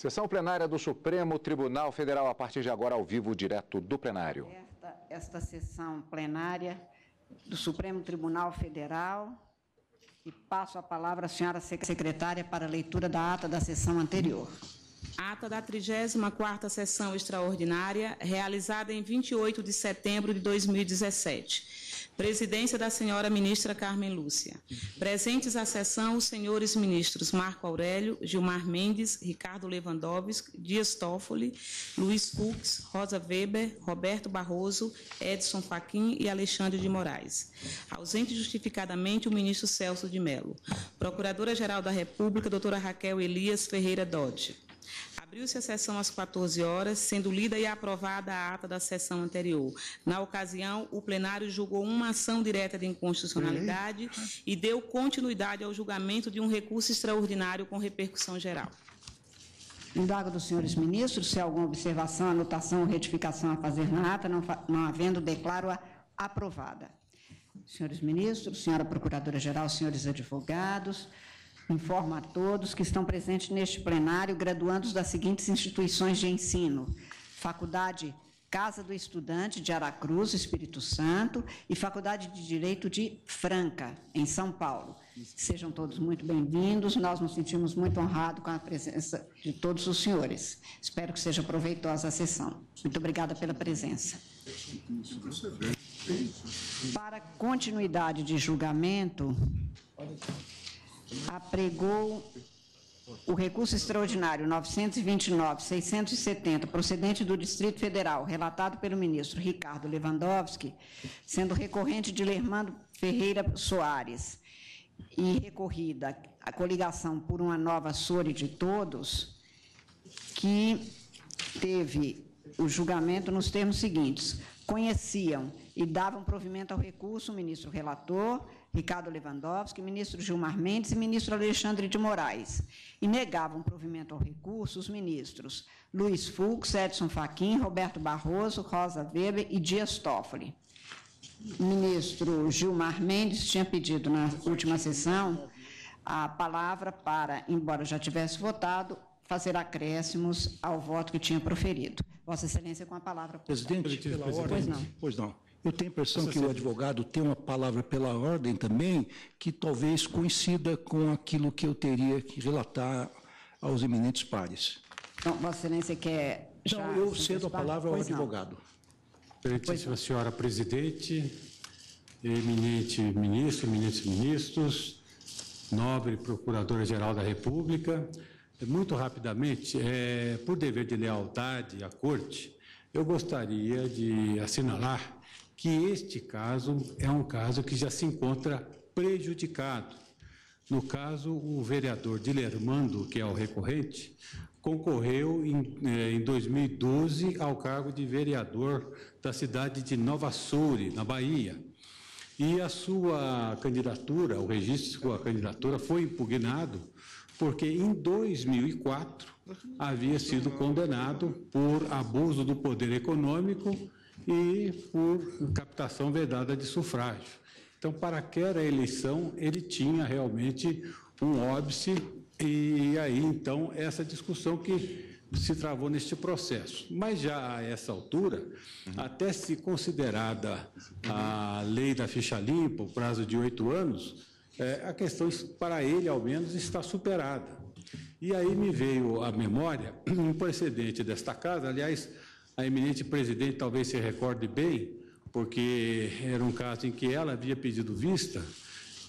Sessão plenária do Supremo Tribunal Federal, a partir de agora, ao vivo, direto do plenário. Esta sessão plenária do Supremo Tribunal Federal, e passo a palavra à senhora secretária para a leitura da ata da sessão anterior. Ata da 34ª sessão extraordinária, realizada em 28 de setembro de 2017. Presidência da senhora ministra Carmen Lúcia. Presentes à sessão os senhores ministros Marco Aurélio, Gilmar Mendes, Ricardo Lewandowski, Dias Toffoli, Luiz Fux, Rosa Weber, Roberto Barroso, Edson Fachin e Alexandre de Moraes. Ausente justificadamente o ministro Celso de Mello. Procuradora-Geral da República, doutora Raquel Elias Ferreira Dodge. Abriu-se a sessão às 14 horas, sendo lida e aprovada a ata da sessão anterior. Na ocasião, o plenário julgou uma ação direta de inconstitucionalidade e deu continuidade ao julgamento de um recurso extraordinário com repercussão geral. Indago dos senhores ministros se há alguma observação, anotação ou retificação a fazer na ata, não havendo, declaro-a aprovada. Senhores ministros, senhora procuradora-geral, senhores advogados, informo a todos que estão presentes neste plenário graduandos das seguintes instituições de ensino: Faculdade Casa do Estudante de Aracruz, Espírito Santo, e Faculdade de Direito de Franca, em São Paulo. Sejam todos muito bem-vindos, nós nos sentimos muito honrados com a presença de todos os senhores. Espero que seja proveitosa a sessão. Muito obrigada pela presença. Para continuidade de julgamento, apregou o recurso extraordinário 929-670, procedente do Distrito Federal, relatado pelo ministro Ricardo Lewandowski, sendo recorrente de Lermando Ferreira Soares e recorrida a coligação por uma nova Sore de todos, que teve o julgamento nos termos seguintes: conheciam e davam provimento ao recurso o ministro relator, Ricardo Lewandowski, ministro Gilmar Mendes e ministro Alexandre de Moraes, e negavam provimento ao recurso os ministros Luiz Fux, Edson Fachin, Roberto Barroso, Rosa Weber e Dias Toffoli. O ministro Gilmar Mendes tinha pedido na última sessão a palavra para, embora já tivesse votado, fazer acréscimos ao voto que tinha proferido. Vossa Excelência, com a palavra. Presidente, pela ordem. Pois não. Eu tenho a impressão que o advogado tem uma palavra pela ordem também, que talvez coincida com aquilo que eu teria que relatar aos eminentes pares. Então, Vossa Excelência quer... Não, eu cedo a palavra ao advogado. Excelentíssima senhora presidente, eminente ministro, eminentes ministros, nobre procuradora-geral da República, muito rapidamente, por dever de lealdade à Corte, eu gostaria de assinalar que este caso é um caso que já se encontra prejudicado. No caso, o vereador Dilermando, que é o recorrente, concorreu em 2012 ao cargo de vereador da cidade de Nova Soure, na Bahia. E a sua candidatura, o registro de sua candidatura foi impugnado porque em 2004 havia sido condenado por abuso do poder econômico e por captação vedada de sufrágio. Então, para aquela eleição, ele tinha realmente um óbice, e aí, então, essa discussão que se travou neste processo. Mas já a essa altura, até se considerada a lei da ficha limpa, o prazo de 8 anos, a questão, para ele, ao menos, está superada. E aí me veio à memória um precedente desta casa, aliás, a eminente presidente talvez se recorde bem, porque era um caso em que ela havia pedido vista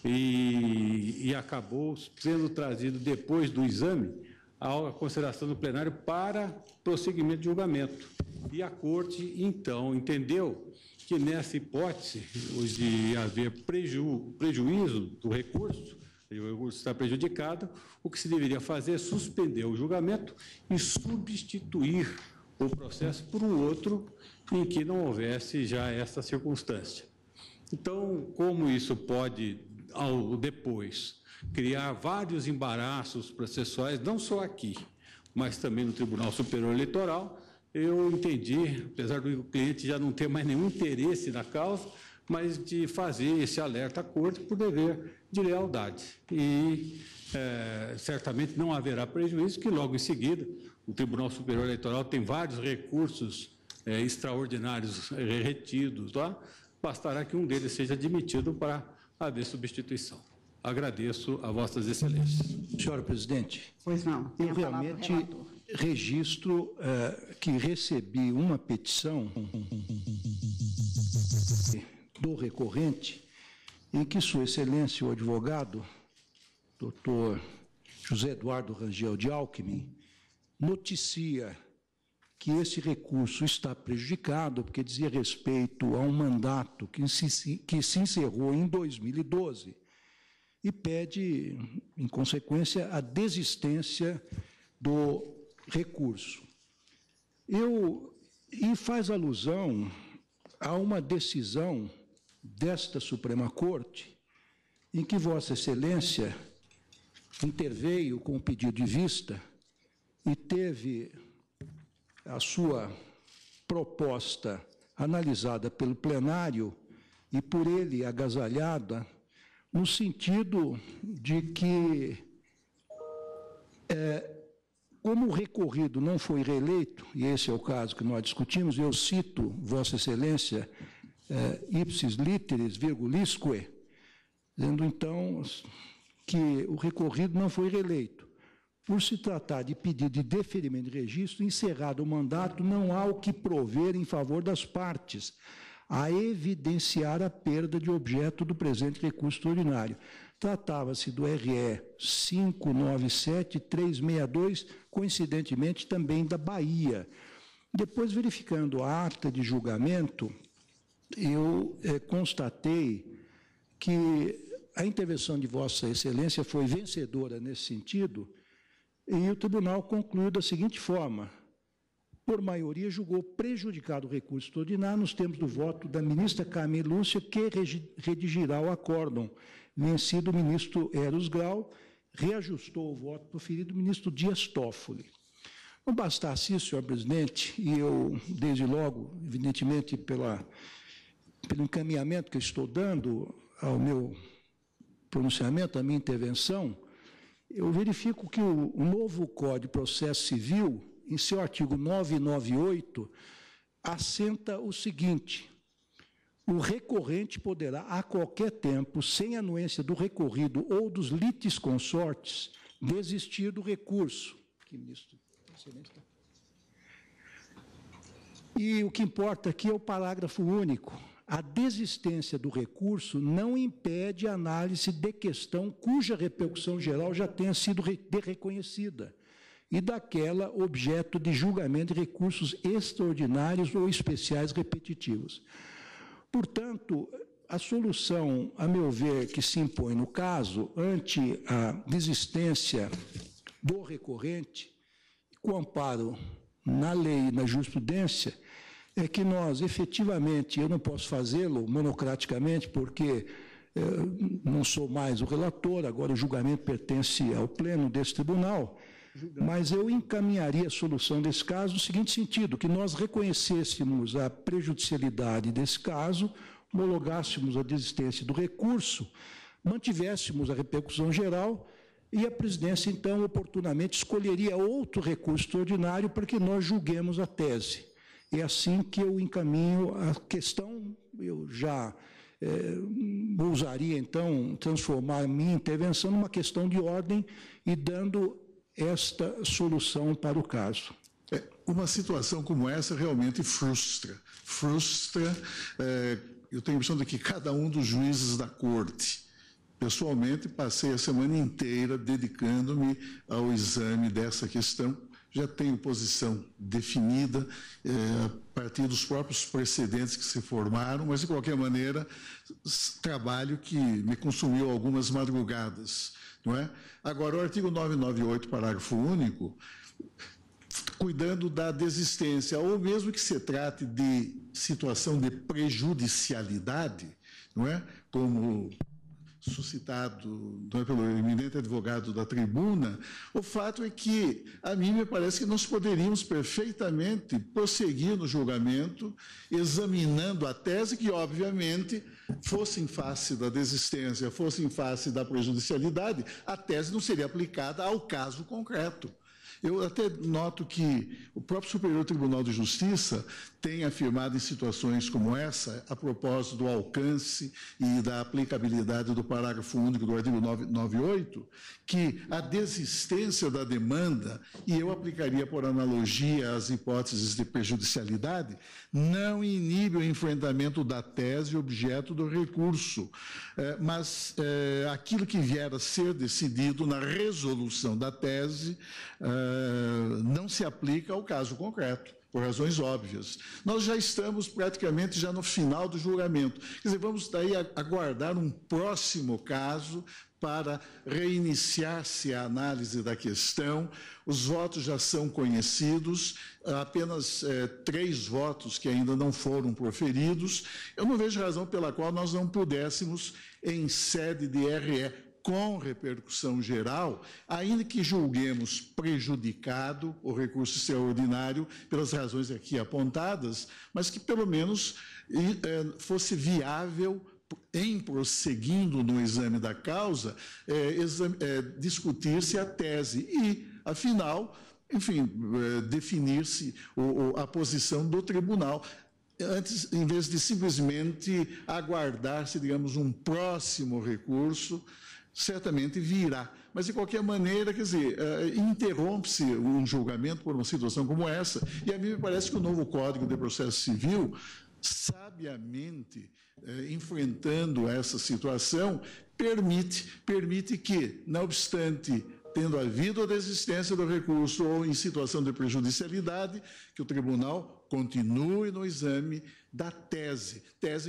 e acabou sendo trazido depois do exame à consideração do plenário para prosseguimento de julgamento. E a Corte, então, entendeu que nessa hipótese de haver prejuízo do recurso, o recurso está prejudicado, o que se deveria fazer é suspender o julgamento e substituir o processo por um outro em que não houvesse já essa circunstância. Então, como isso pode, depois, criar vários embaraços processuais, não só aqui, mas também no Tribunal Superior Eleitoral, eu entendi, apesar do cliente já não ter mais nenhum interesse na causa, mas de fazer esse alerta à Corte por dever de lealdade. E certamente não haverá prejuízo, que logo em seguida o Tribunal Superior Eleitoral tem vários recursos extraordinários retidos, tá? Bastará que um deles seja admitido para haver substituição. Agradeço a Vossas Excelências. Senhora Presidente. Pois não. Eu realmente registro que recebi uma petição do recorrente em que Sua Excelência, o advogado, doutor José Eduardo Rangel de Alckmin, noticia que esse recurso está prejudicado porque dizia respeito a um mandato que se encerrou em 2012 e pede, em consequência, a desistência do recurso. E faz alusão a uma decisão desta Suprema Corte em que Vossa Excelência interveio com o pedido de vista e teve a sua proposta analisada pelo plenário e por ele agasalhada, no sentido de que, como o recorrido não foi reeleito, e esse é o caso que nós discutimos, eu cito Vossa Excelência, ipsis literis virgulisque, dizendo então que o recorrido não foi reeleito. Por se tratar de pedido de deferimento de registro, encerrado o mandato, não há o que prover em favor das partes, a evidenciar a perda de objeto do presente recurso extraordinário. Tratava-se do RE 597362, coincidentemente também da Bahia. Depois, verificando a ata de julgamento, eu constatei que a intervenção de Vossa Excelência foi vencedora nesse sentido, e o tribunal concluiu da seguinte forma: por maioria, julgou prejudicado o recurso extraordinário nos termos do voto da ministra Carmen Lúcia, que redigirá o acórdão. Vencido o ministro Eros Grau, reajustou o voto proferido do ministro Dias Toffoli. Não bastasse isso, senhor presidente, e eu, desde logo, evidentemente, pelo encaminhamento que eu estou dando ao meu pronunciamento, à minha intervenção, eu verifico que o novo Código de Processo Civil, em seu artigo 998, assenta o seguinte: o recorrente poderá, a qualquer tempo, sem anuência do recorrido ou dos litisconsortes, desistir do recurso. E o que importa aqui é o parágrafo único. A desistência do recurso não impede a análise de questão cuja repercussão geral já tenha sido reconhecida e daquela objeto de julgamento de recursos extraordinários ou especiais repetitivos. Portanto, a solução, a meu ver, que se impõe no caso, ante a desistência do recorrente, com amparo na lei e na jurisprudência, é que nós, efetivamente, eu não posso fazê-lo monocraticamente, porque não sou mais o relator, agora o julgamento pertence ao pleno desse tribunal, mas eu encaminharia a solução desse caso no seguinte sentido: que nós reconhecêssemos a prejudicialidade desse caso, homologássemos a desistência do recurso, mantivéssemos a repercussão geral e a presidência, então, oportunamente escolheria outro recurso extraordinário para que nós julguemos a tese. É assim que eu encaminho a questão. Eu já ousaria, então, transformar a minha intervenção numa questão de ordem e dando esta solução para o caso. Uma situação como essa realmente frustra. Eu tenho a impressão de que cada um dos juízes da corte, pessoalmente, passei a semana inteira dedicando-me ao exame dessa questão. Já tenho posição definida a partir dos próprios precedentes que se formaram, mas, de qualquer maneira, trabalho que me consumiu algumas madrugadas, não é? Agora, o artigo 998, parágrafo único, cuidando da desistência, ou mesmo que se trate de situação de prejudicialidade, não é? Como suscitado pelo eminente advogado da tribuna, o fato é que, a mim me parece que nós poderíamos perfeitamente prosseguir no julgamento, examinando a tese que, obviamente, fosse em face da desistência, fosse em face da prejudicialidade, a tese não seria aplicada ao caso concreto. Eu até noto que o próprio Superior Tribunal de Justiça tem afirmado em situações como essa, a propósito do alcance e da aplicabilidade do parágrafo único do artigo 998, que a desistência da demanda, e eu aplicaria por analogia as hipóteses de prejudicialidade, não inibe o enfrentamento da tese objeto do recurso, mas aquilo que vier a ser decidido na resolução da tese não se aplica ao caso concreto, por razões óbvias. Nós já estamos praticamente já no final do julgamento. Quer dizer, vamos daí aguardar um próximo caso para reiniciar-se a análise da questão. Os votos já são conhecidos, apenas 3 votos que ainda não foram proferidos. Eu não vejo razão pela qual nós não pudéssemos, em sede de RE, com repercussão geral, ainda que julguemos prejudicado o recurso extraordinário pelas razões aqui apontadas, mas que pelo menos fosse viável, em prosseguindo no exame da causa, discutir-se a tese e, afinal, enfim, definir-se a posição do tribunal, antes, em vez de simplesmente aguardar-se, digamos, um próximo recurso. Certamente virá. Mas, de qualquer maneira, quer dizer, interrompe-se um julgamento por uma situação como essa, e a mim me parece que o novo Código de Processo Civil, sabiamente enfrentando essa situação, permite que, não obstante tendo havido a desistência do recurso ou em situação de prejudicialidade, que o tribunal continue no exame da tese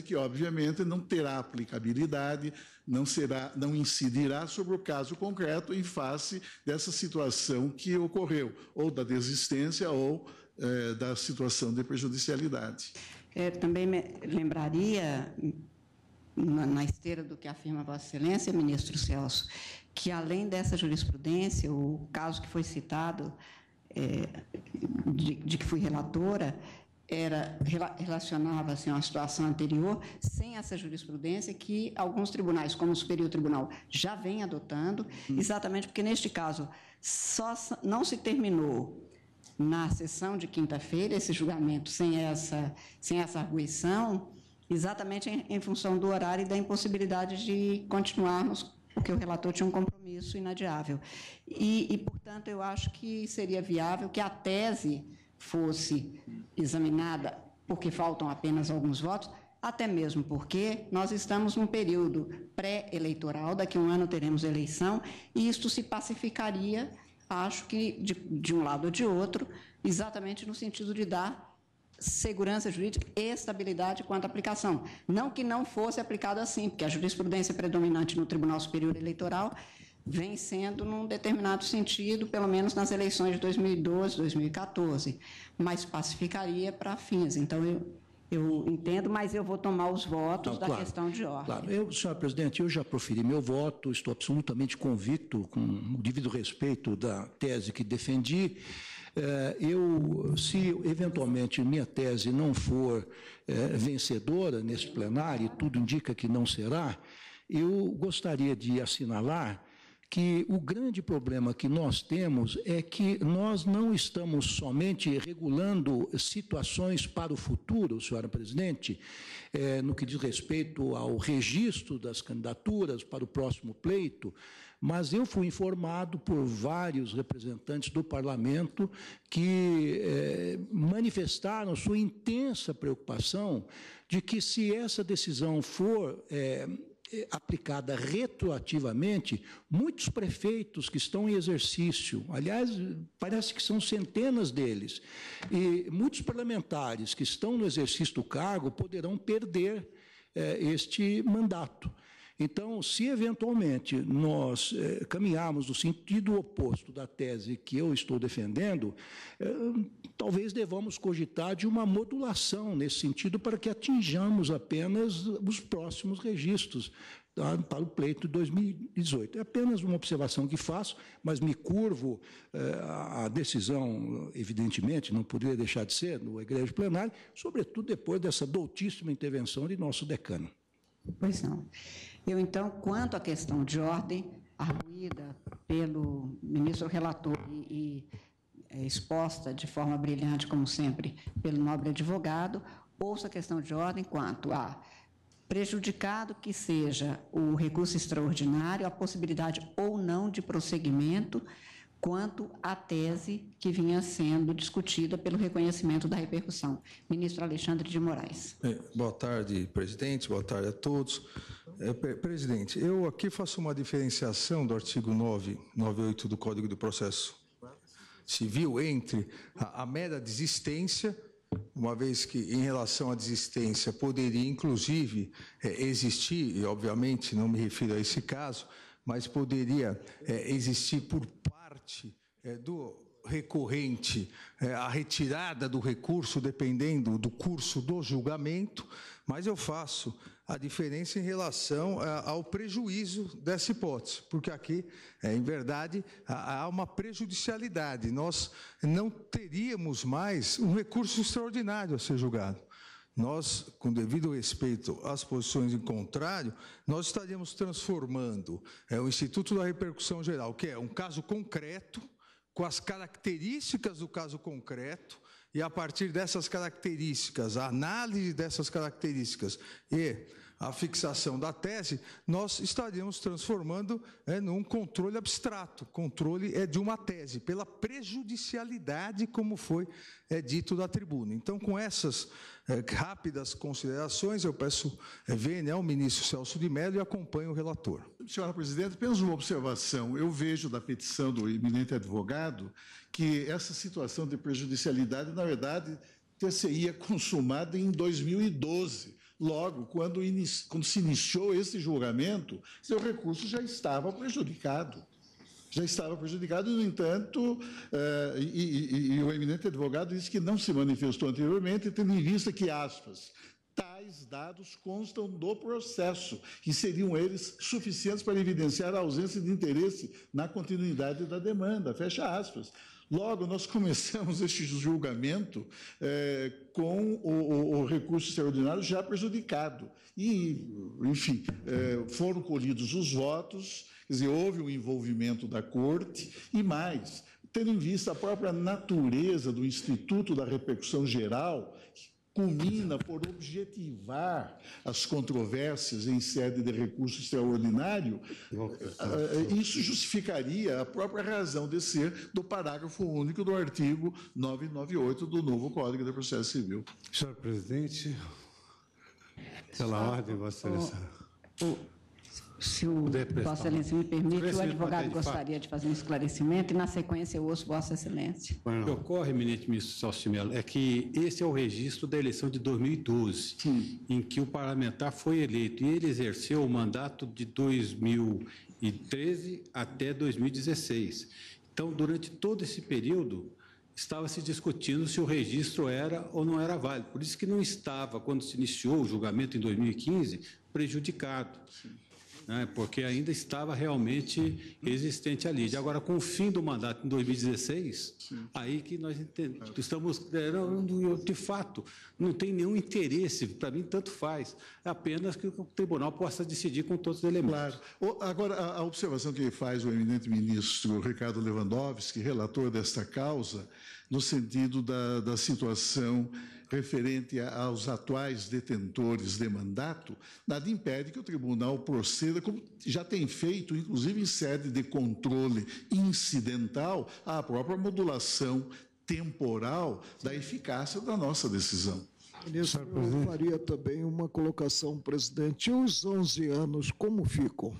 que, obviamente, não terá aplicabilidade, não incidirá sobre o caso concreto em face dessa situação que ocorreu, ou da desistência ou da situação de prejudicialidade. Também lembraria, na esteira do que afirma Vossa Excelência, ministro Celso, que, além dessa jurisprudência, o caso que foi citado, de que fui relatora, relacionava-se a uma situação anterior, sem essa jurisprudência, que alguns tribunais, como o Superior Tribunal, já vem adotando, exatamente porque, neste caso, só não se terminou na sessão de quinta-feira esse julgamento sem essa arguição, exatamente em função do horário e da impossibilidade de continuarmos, porque o relator tinha um compromisso inadiável. Portanto, eu acho que seria viável que a tese fosse examinada, porque faltam apenas alguns votos, até mesmo porque nós estamos num período pré-eleitoral, daqui a um ano teremos eleição, e isto se pacificaria, acho que de um lado ou de outro, exatamente no sentido de dar segurança jurídica e estabilidade quanto à aplicação. Não que não fosse aplicado assim, porque a jurisprudência predominante no Tribunal Superior Eleitoral vem sendo num determinado sentido, pelo menos nas eleições de 2012, 2014, mas pacificaria para fins. Então, eu entendo, mas eu vou tomar os votos da questão de ordem. Claro. Senhor presidente, eu já proferi meu voto, estou absolutamente convicto, com o devido respeito da tese que defendi. Se eventualmente minha tese não for vencedora nesse plenário, e tudo indica que não será, eu gostaria de assinalar que o grande problema que nós temos é que nós não estamos somente regulando situações para o futuro, senhora presidente, no que diz respeito ao registro das candidaturas para o próximo pleito, mas eu fui informado por vários representantes do parlamento que manifestaram sua intensa preocupação de que, se essa decisão for aplicada retroativamente, muitos prefeitos que estão em exercício, aliás, parece que são centenas deles, e muitos parlamentares que estão no exercício do cargo poderão perder este mandato. Então, se eventualmente nós caminharmos no sentido oposto da tese que eu estou defendendo, talvez devamos cogitar de uma modulação nesse sentido para que atinjamos apenas os próximos registros para o pleito de 2018. É apenas uma observação que faço, mas me curvo à decisão, evidentemente, não poderia deixar de ser, no egresso plenário, sobretudo depois dessa doutíssima intervenção de nosso decano. Pois não. Eu, então, quanto à questão de ordem, arguída pelo ministro relator e exposta de forma brilhante, como sempre, pelo nobre advogado. Ouço a questão de ordem quanto a prejudicado que seja o recurso extraordinário, a possibilidade ou não de prosseguimento, quanto à tese que vinha sendo discutida pelo reconhecimento da repercussão. Ministro Alexandre de Moraes. Boa tarde, presidente. Boa tarde a todos. Presidente, eu aqui faço uma diferenciação do artigo 998 do Código de Processo Civil entre a mera desistência, uma vez que, em relação à desistência, poderia, inclusive, existir, e obviamente não me refiro a esse caso, mas poderia existir por parte do recorrente a retirada do recurso, dependendo do curso do julgamento, mas eu faço a diferença em relação ao prejuízo dessa hipótese, porque aqui, em verdade, há uma prejudicialidade. Nós não teríamos mais um recurso extraordinário a ser julgado. Nós, com devido respeito às posições em contrário, nós estaríamos transformando o Instituto da Repercussão Geral, que é um caso concreto, com as características do caso concreto, e a partir dessas características, a análise dessas características e a fixação da tese, nós estaríamos transformando num controle abstrato, controle de uma tese, pela prejudicialidade, como foi dito da tribuna. Então, com essas rápidas considerações, eu peço vênia ao ministro Celso de Mello e acompanho o relator. Senhora presidente, apenas uma observação. Eu vejo da petição do eminente advogado que essa situação de prejudicialidade, na verdade, ter-se-ia consumada em 2012. Logo, quando se iniciou esse julgamento, seu recurso já estava prejudicado. Já estava prejudicado, no entanto, o eminente advogado disse que não se manifestou anteriormente, tendo em vista que, aspas, tais dados constam do processo, que seriam eles suficientes para evidenciar a ausência de interesse na continuidade da demanda, fecha aspas. Logo, nós começamos este julgamento com o recurso extraordinário já prejudicado. E, enfim, foram colhidos os votos, quer dizer, houve um envolvimento da Corte e mais, tendo em vista a própria natureza do Instituto da Repercussão Geral, culmina por objetivar as controvérsias em sede de recurso extraordinário, isso justificaria a própria razão de ser do parágrafo único do artigo 998 do novo Código de Processo Civil. Senhor presidente, pela ordem, Vossa Excelência. Se o Vossa Excelência me permite, o advogado gostaria de fazer um esclarecimento e, na sequência, eu ouço Vossa Excelência. O que ocorre, eminente ministro Celso de Mello, é que esse é o registro da eleição de 2012, em que o parlamentar foi eleito, e ele exerceu o mandato de 2013 até 2016. Então, durante todo esse período, estava se discutindo se o registro era ou não era válido. Por isso que não estava, quando se iniciou o julgamento em 2015, prejudicado. Porque ainda estava realmente existente ali. Agora, com o fim do mandato em 2016, aí que nós estamos, de fato, não tem nenhum interesse, para mim tanto faz, apenas que o tribunal possa decidir com todos os elementos. Claro. Agora, a observação que faz o eminente ministro Ricardo Lewandowski, relator desta causa, no sentido da situação referente aos atuais detentores de mandato, nada impede que o tribunal proceda, como já tem feito, inclusive em sede de controle incidental, à própria modulação temporal da eficácia da nossa decisão. Ministro, eu faria também uma colocação, presidente. E os 11 anos, como ficam?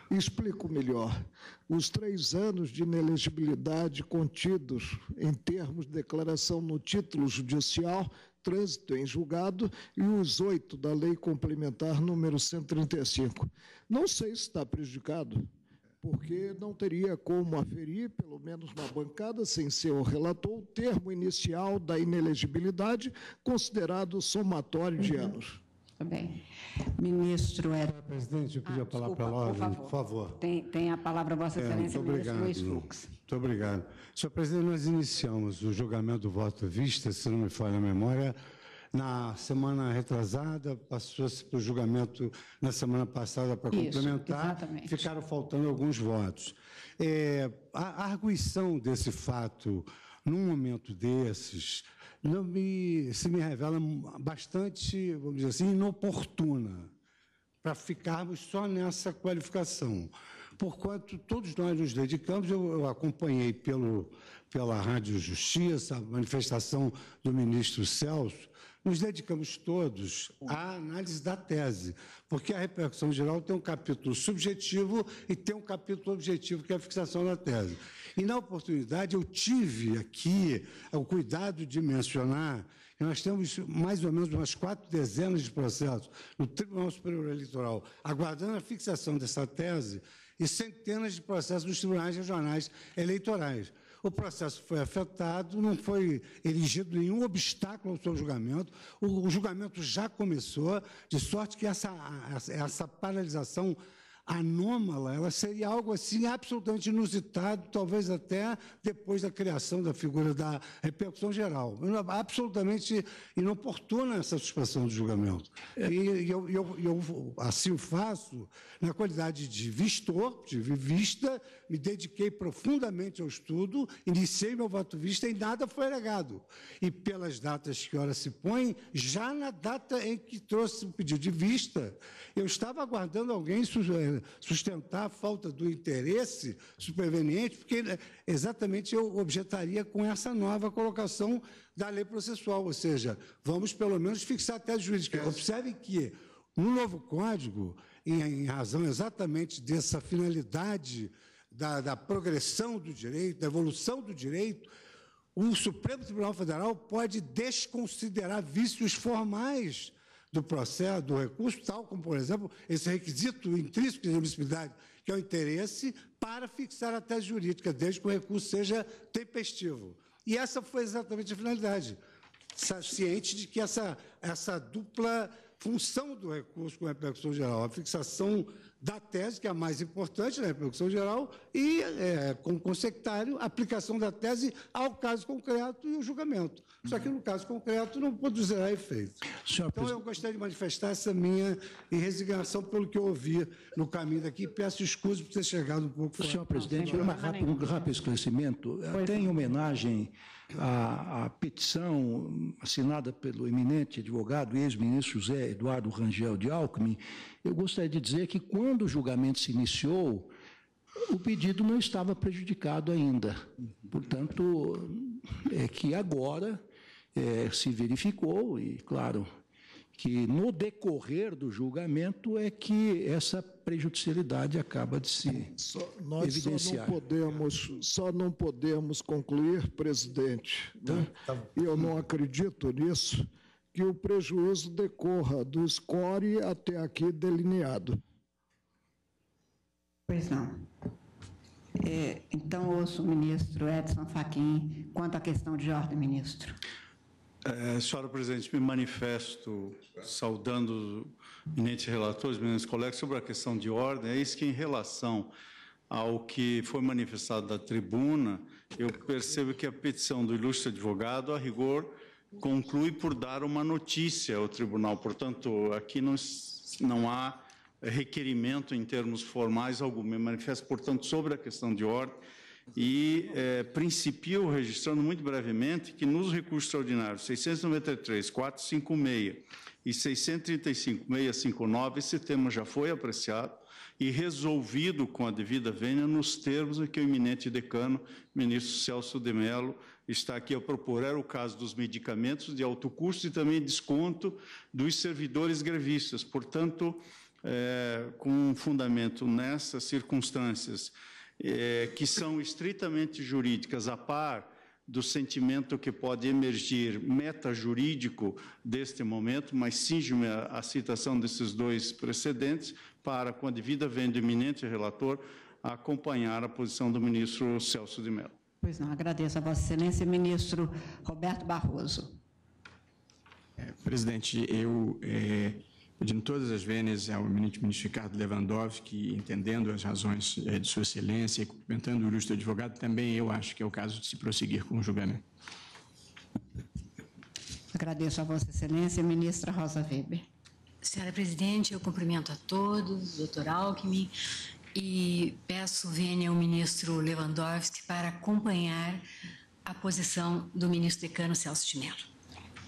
Explico melhor. Os 3 anos de inelegibilidade contidos em termos de declaração no título judicial, trânsito em julgado, e os 8 da Lei Complementar número 135. Não sei se está prejudicado, porque não teria como aferir, pelo menos na bancada, sem ser o relator, o termo inicial da inelegibilidade, considerado somatório de anos. Bem. Ministro Senhor presidente, eu pedi a palavra pela ordem, por favor. Tem a palavra Vossa Excelência, ministro Luiz Fux. Muito obrigado. Senhor presidente, nós iniciamos o julgamento do voto à vista, se não me falha a memória, na semana retrasada, passou-se para o julgamento na semana passada para complementar, exatamente. Ficaram faltando alguns votos. A arguição desse fato num momento desses, se me revela bastante, vamos dizer assim, inoportuna, para ficarmos só nessa qualificação. Porquanto todos nós nos dedicamos, eu acompanhei pela Rádio Justiça a manifestação do ministro Celso, nos dedicamos todos à análise da tese, porque a repercussão geral tem um capítulo subjetivo e tem um capítulo objetivo, que é a fixação da tese. E, na oportunidade, eu tive aqui o cuidado de mencionar que nós temos mais ou menos umas 4 dezenas de processos no Tribunal Superior Eleitoral, aguardando a fixação dessa tese, e centenas de processos nos tribunais regionais eleitorais. O processo foi afetado, não foi erigido nenhum obstáculo ao seu julgamento, o julgamento já começou, de sorte que essa paralisação anômala, ela seria algo assim absolutamente inusitado, talvez até depois da criação da figura da repercussão geral. Absolutamente inoportuna essa suspensão do julgamento. E eu assim o faço na qualidade de vistor, tive vista, me dediquei profundamente ao estudo, iniciei meu voto vista e nada foi negado. E pelas datas que ora se põe, já na data em que trouxe o pedido de vista, eu estava aguardando alguém sustentar a falta do interesse superveniente, porque exatamente eu objetaria com essa nova colocação da lei processual, ou seja, vamos pelo menos fixar a tese jurídica. Observe que no novo Código, em razão exatamente dessa finalidade da progressão do direito, da evolução do direito, o Supremo Tribunal Federal pode desconsiderar vícios formais do processo, do recurso, tal como, por exemplo, esse requisito intrínseco de admissibilidade, que é o interesse, para fixar a tese jurídica, desde que o recurso seja tempestivo. E essa foi exatamente a finalidade, ciente de que essa dupla função do recurso com repercussão geral, a fixação da tese, que é a mais importante na repercussão geral, e, como consectário, a aplicação da tese ao caso concreto e o julgamento. Só que, no caso concreto, não produzirá efeito. Então, eu gostaria de manifestar essa minha resignação pelo que eu ouvi no caminho daqui. Peço desculpas por ter chegado um pouco fora. Senhor presidente, um rápido esclarecimento. Até em homenagem à petição assinada pelo eminente advogado e ex-ministro José Eduardo Rangel de Alckmin, eu gostaria de dizer que, quando o julgamento se iniciou, o pedido não estava prejudicado ainda. Portanto, é que agora se verificou, e, claro, que no decorrer do julgamento é que essa prejudicialidade acaba de se evidenciar. Só não podemos concluir, presidente, né? E eu não acredito nisso, que o prejuízo decorra do score até aqui delineado. Pois não. Então, ouço o ministro Edson Fachin quanto à questão de ordem, ministro. Senhora presidente, me manifesto saudando os eminentes relatores, eminentes colegas, sobre a questão de ordem. É isso que, em relação ao que foi manifestado da tribuna, eu percebo que a petição do ilustre advogado, a rigor, conclui por dar uma notícia ao tribunal. Portanto, aqui não há requerimento em termos formais algum. Me manifesto, portanto, sobre a questão de ordem e principio registrando muito brevemente que nos recursos extraordinários 693, 456 e 635, 659, esse tema já foi apreciado e resolvido com a devida vênia nos termos em que o eminente decano, ministro Celso de Mello, está aqui a propor. Era o caso dos medicamentos de alto custo e também desconto dos servidores grevistas. Portanto, com fundamento nessas circunstâncias, que são estritamente jurídicas, a par do sentimento que pode emergir metajurídico deste momento, mas cinge-me a citação desses dois precedentes para, com a devida vênia do eminente relator, acompanhar a posição do ministro Celso de Mello. Pois não, agradeço a Vossa Excelência, ministro Roberto Barroso. Presidente, eu, pedindo todas as vênias ao eminente ministro Ricardo Lewandowski, entendendo as razões de Sua Excelência e cumprimentando o ilustre advogado, também eu acho que é o caso de se prosseguir com o julgamento. Agradeço a Vossa Excelência, ministra Rosa Weber. Senhora presidente, eu cumprimento a todos, doutor Alckmin, e peço vênia ao ministro Lewandowski para acompanhar a posição do ministro decano Celso de Mello.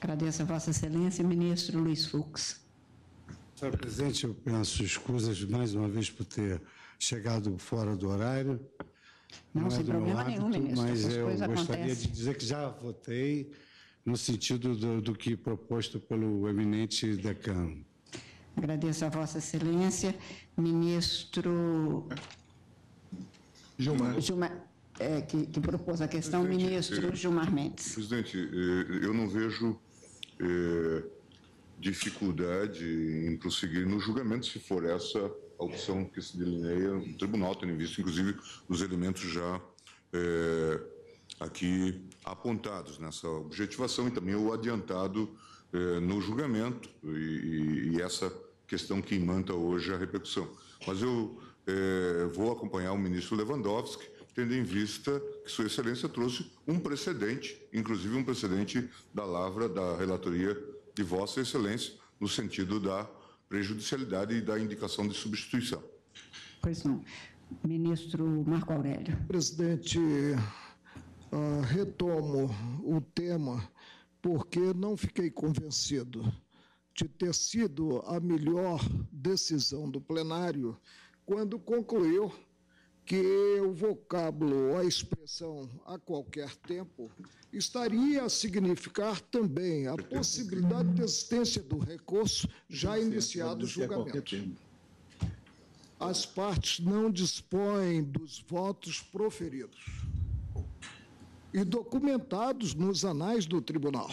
Agradeço a Vossa Excelência, ministro Luiz Fux. Senhor presidente, eu peço escusas mais uma vez por ter chegado fora do horário. Não, sem problema nenhum, ministro. Mas essas eu coisas gostaria acontecem. de dizer que já votei no sentido do que proposto pelo eminente decano. Agradeço a Vossa Excelência, ministro Gilmar, que propôs a questão, ministro Gilmar Mendes. Presidente, eu não vejo dificuldade em prosseguir no julgamento, se for essa a opção que se delineia no tribunal, tendo em vista, inclusive, os elementos já aqui apontados nessa objetivação e também o adiantado no julgamento e essa questão que imanta hoje a repercussão. Mas eu vou acompanhar o ministro Lewandowski, tendo em vista que Sua Excelência trouxe um precedente, inclusive um precedente da lavra da relatoria de Vossa Excelência, no sentido da prejudicialidade e da indicação de substituição. Pois não. Ministro Marco Aurélio. Presidente, retomo o tema porque não fiquei convencido de ter sido a melhor decisão do plenário quando concluiu que o vocábulo, a expressão a qualquer tempo, estaria a significar também a possibilidade de existência do recurso já iniciado o julgamento. As partes não dispõem dos votos proferidos e documentados nos anais do tribunal.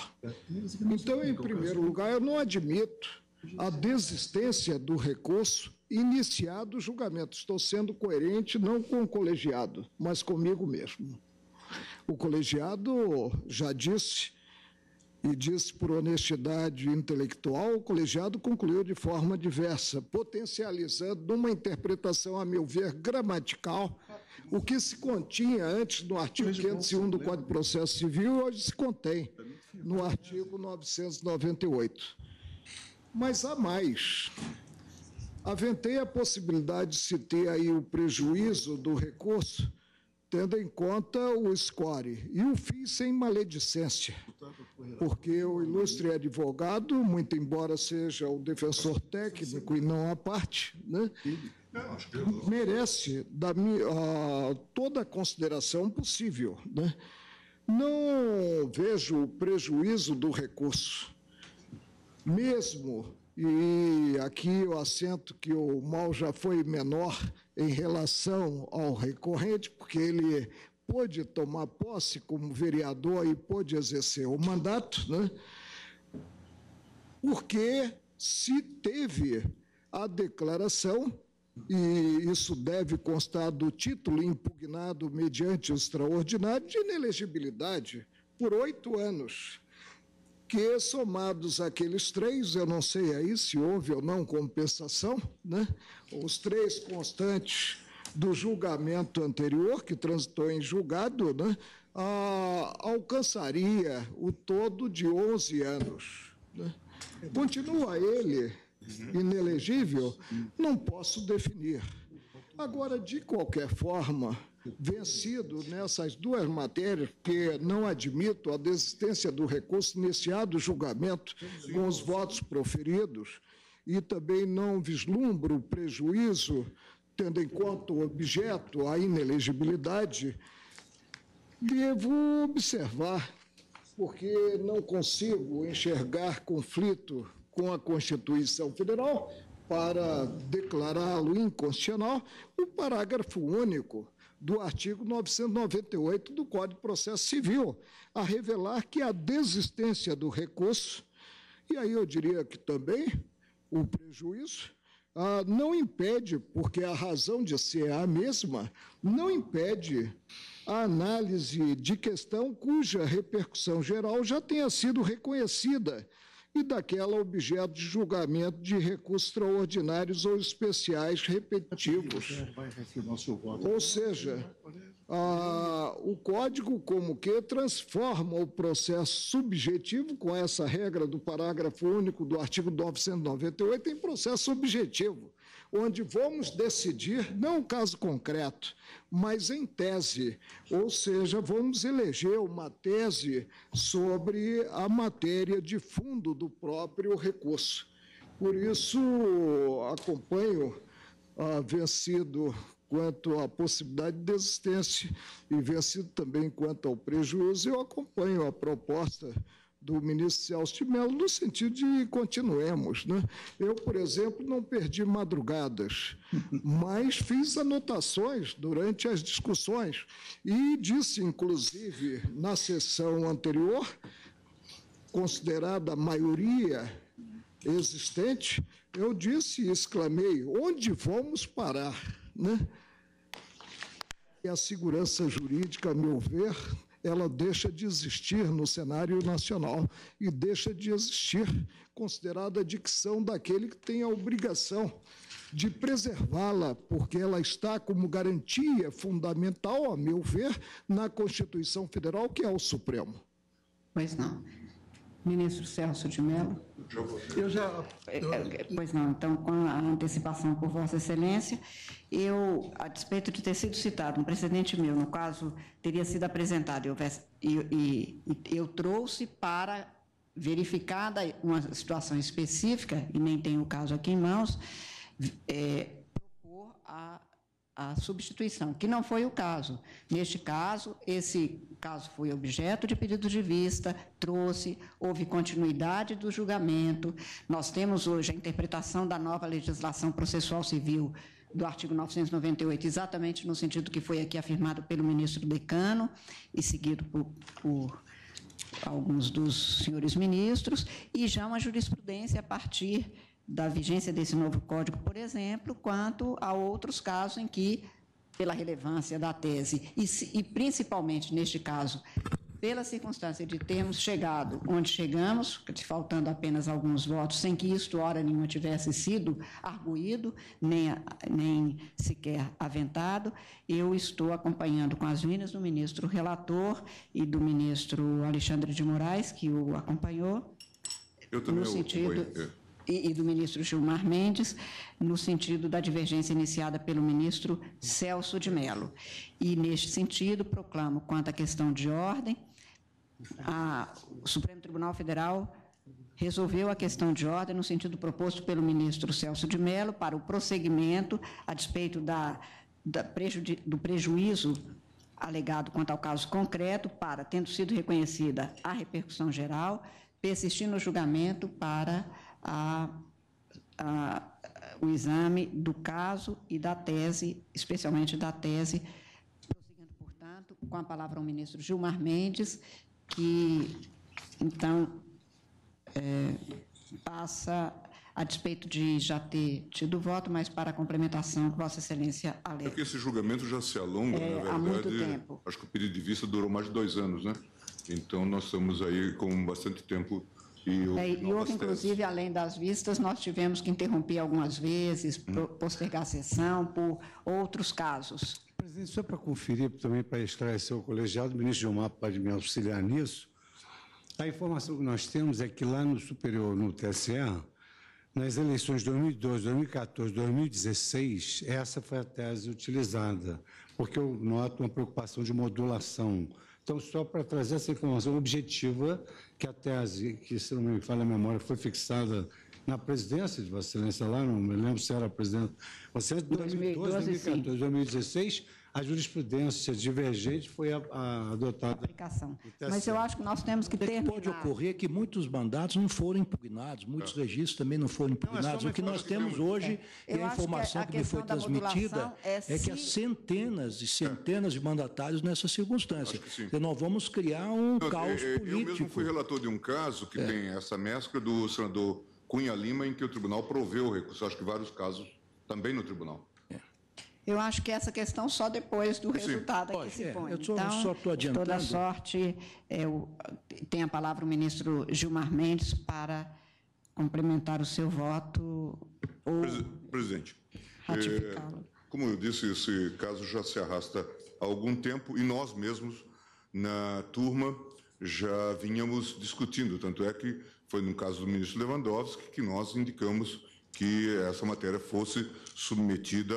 Então, em primeiro lugar, eu não admito a desistência do recurso iniciado o julgamento. Estou sendo coerente não com o colegiado, mas comigo mesmo. O colegiado já disse, e disse por honestidade intelectual, o colegiado concluiu de forma diversa, potencializando numa interpretação, a meu ver, gramatical, o que se continha antes no artigo 501 do Código de Processo Civil, hoje se contém no artigo 998. Mas há mais. Aventei a possibilidade de se ter aí o prejuízo do recurso, tendo em conta o score, e o fiz sem maledicência, porque o ilustre advogado, muito embora seja o defensor técnico e não a parte, né, merece toda a consideração possível, né? Não vejo o prejuízo do recurso, mesmo, e aqui eu assento que o mal já foi menor em relação ao recorrente, porque ele pôde tomar posse como vereador e pôde exercer o mandato, né? Porque se teve a declaração, e isso deve constar do título impugnado mediante o extraordinário, de inelegibilidade por 8 anos, que somados aqueles 3, eu não sei aí se houve ou não compensação, né? Os 3 constantes do julgamento anterior, que transitou em julgado, né? Alcançaria o todo de 11 anos. Né? Continua ele inelegível? Não posso definir. Agora, de qualquer forma, vencido nessas 2 matérias, porque não admito a desistência do recurso iniciado o julgamento com os votos proferidos e também não vislumbro o prejuízo, tendo em conta o objeto, a inelegibilidade, devo observar, porque não consigo enxergar conflito com a Constituição Federal para declará-lo inconstitucional, o parágrafo único do artigo 998 do Código de Processo Civil, a revelar que a desistência do recurso, e aí eu diria que também o prejuízo, não impede, porque a razão de ser a mesma, não impede a análise de questão cuja repercussão geral já tenha sido reconhecida e daquela objeto de julgamento de recursos extraordinários ou especiais repetitivos. Ou seja, o Código como que transforma o processo subjetivo, com essa regra do parágrafo único do artigo 998, em processo objetivo. onde vamos decidir, não um caso concreto, mas em tese, ou seja, vamos eleger uma tese sobre a matéria de fundo do próprio recurso. Por isso, acompanho vencido quanto à possibilidade de desistência e vencido também quanto ao prejuízo, eu acompanho a proposta do ministro Celso de Mello no sentido de continuemos, né? Eu, por exemplo, não perdi madrugadas, mas fiz anotações durante as discussões e disse, inclusive, na sessão anterior, considerada a maioria existente, eu disse e exclamei, onde vamos parar, né? E a segurança jurídica, a meu ver, ela deixa de existir no cenário nacional e deixa de existir considerada a dicção daquele que tem a obrigação de preservá-la, porque ela está como garantia fundamental, a meu ver, na Constituição Federal, que é o Supremo. Pois não. Ministro Celso de Mello. Pois não, então, com a antecipação por Vossa Excelência, eu, a despeito de ter sido citado um precedente meu, no caso, teria sido apresentado, eu trouxe para verificada uma situação específica, e nem tenho o caso aqui em mãos, propor a substituição, que não foi o caso. Neste caso, esse caso foi objeto de pedido de vista, houve continuidade do julgamento. Nós temos hoje a interpretação da nova legislação processual civil do artigo 998, exatamente no sentido que foi aqui afirmado pelo ministro Decano e seguido por alguns dos senhores ministros, e já uma jurisprudência a partir da vigência desse novo código, por exemplo, quanto a outros casos em que, pela relevância da tese, e principalmente neste caso, pela circunstância de termos chegado onde chegamos, faltando apenas alguns votos, sem que isto, hora nenhuma, tivesse sido arguído, nem sequer aventado, eu estou acompanhando com as vinhas do ministro relator e do ministro Alexandre de Moraes, que o acompanhou, eu também no sentido... E do ministro Gilmar Mendes, no sentido da divergência iniciada pelo ministro Celso de Mello. E, neste sentido, proclamo, quanto à questão de ordem, o Supremo Tribunal Federal resolveu a questão de ordem no sentido proposto pelo ministro Celso de Mello para o prosseguimento, a despeito do prejuízo alegado quanto ao caso concreto, para, tendo sido reconhecida a repercussão geral, persistir no julgamento para o exame do caso e da tese, especialmente da tese, prosseguindo, portanto, com a palavra ao ministro Gilmar Mendes, que, então, passa, a despeito de já ter tido voto, mas para a complementação que Vossa Excelência alega. É que esse julgamento já se alonga, na verdade, há muito tempo. Acho que o pedido de vista durou mais de 2 anos, né? Então, nós estamos aí com bastante tempo. E houve, inclusive, além das vistas, nós tivemos que interromper algumas vezes, postergar a sessão por outros casos. Presidente, só para conferir, também para esclarecer o colegiado, o ministro Gilmar pode me auxiliar nisso. A informação que nós temos é que lá no Superior, no TSE, nas eleições de 2012, 2014, 2016, essa foi a tese utilizada, porque eu noto uma preocupação de modulação. Então, só para trazer essa informação objetiva, que a tese, que, se não me falha a memória, foi fixada na presidência de Vossa Excelência lá, não me lembro se era presidente, Vossa Excelência, 2012, 2014, 2016, a jurisprudência divergente foi adotada. Aplicação. Mas eu acho que nós temos que terminar. Pode ocorrer que muitos mandatos não foram impugnados, muitos registros também não foram impugnados. O que nós temos hoje, e a informação que me foi transmitida, é que há centenas e centenas de mandatários nessa circunstância. E nós vamos criar um caos político. Eu mesmo fui relator de um caso que tem essa mescla do senador Cunha Lima, em que o tribunal proveu o recurso. Acho que vários casos também no tribunal. Eu acho que essa questão só depois do resultado é que se põe. Eu só estou adiantando. Toda sorte, tem a palavra o ministro Gilmar Mendes para complementar o seu voto ou Presidente, ratificá-lo. Como eu disse, esse caso já se arrasta há algum tempo e nós mesmos, na turma, já vínhamos discutindo. Tanto é que foi no caso do ministro Lewandowski que nós indicamos que essa matéria fosse submetida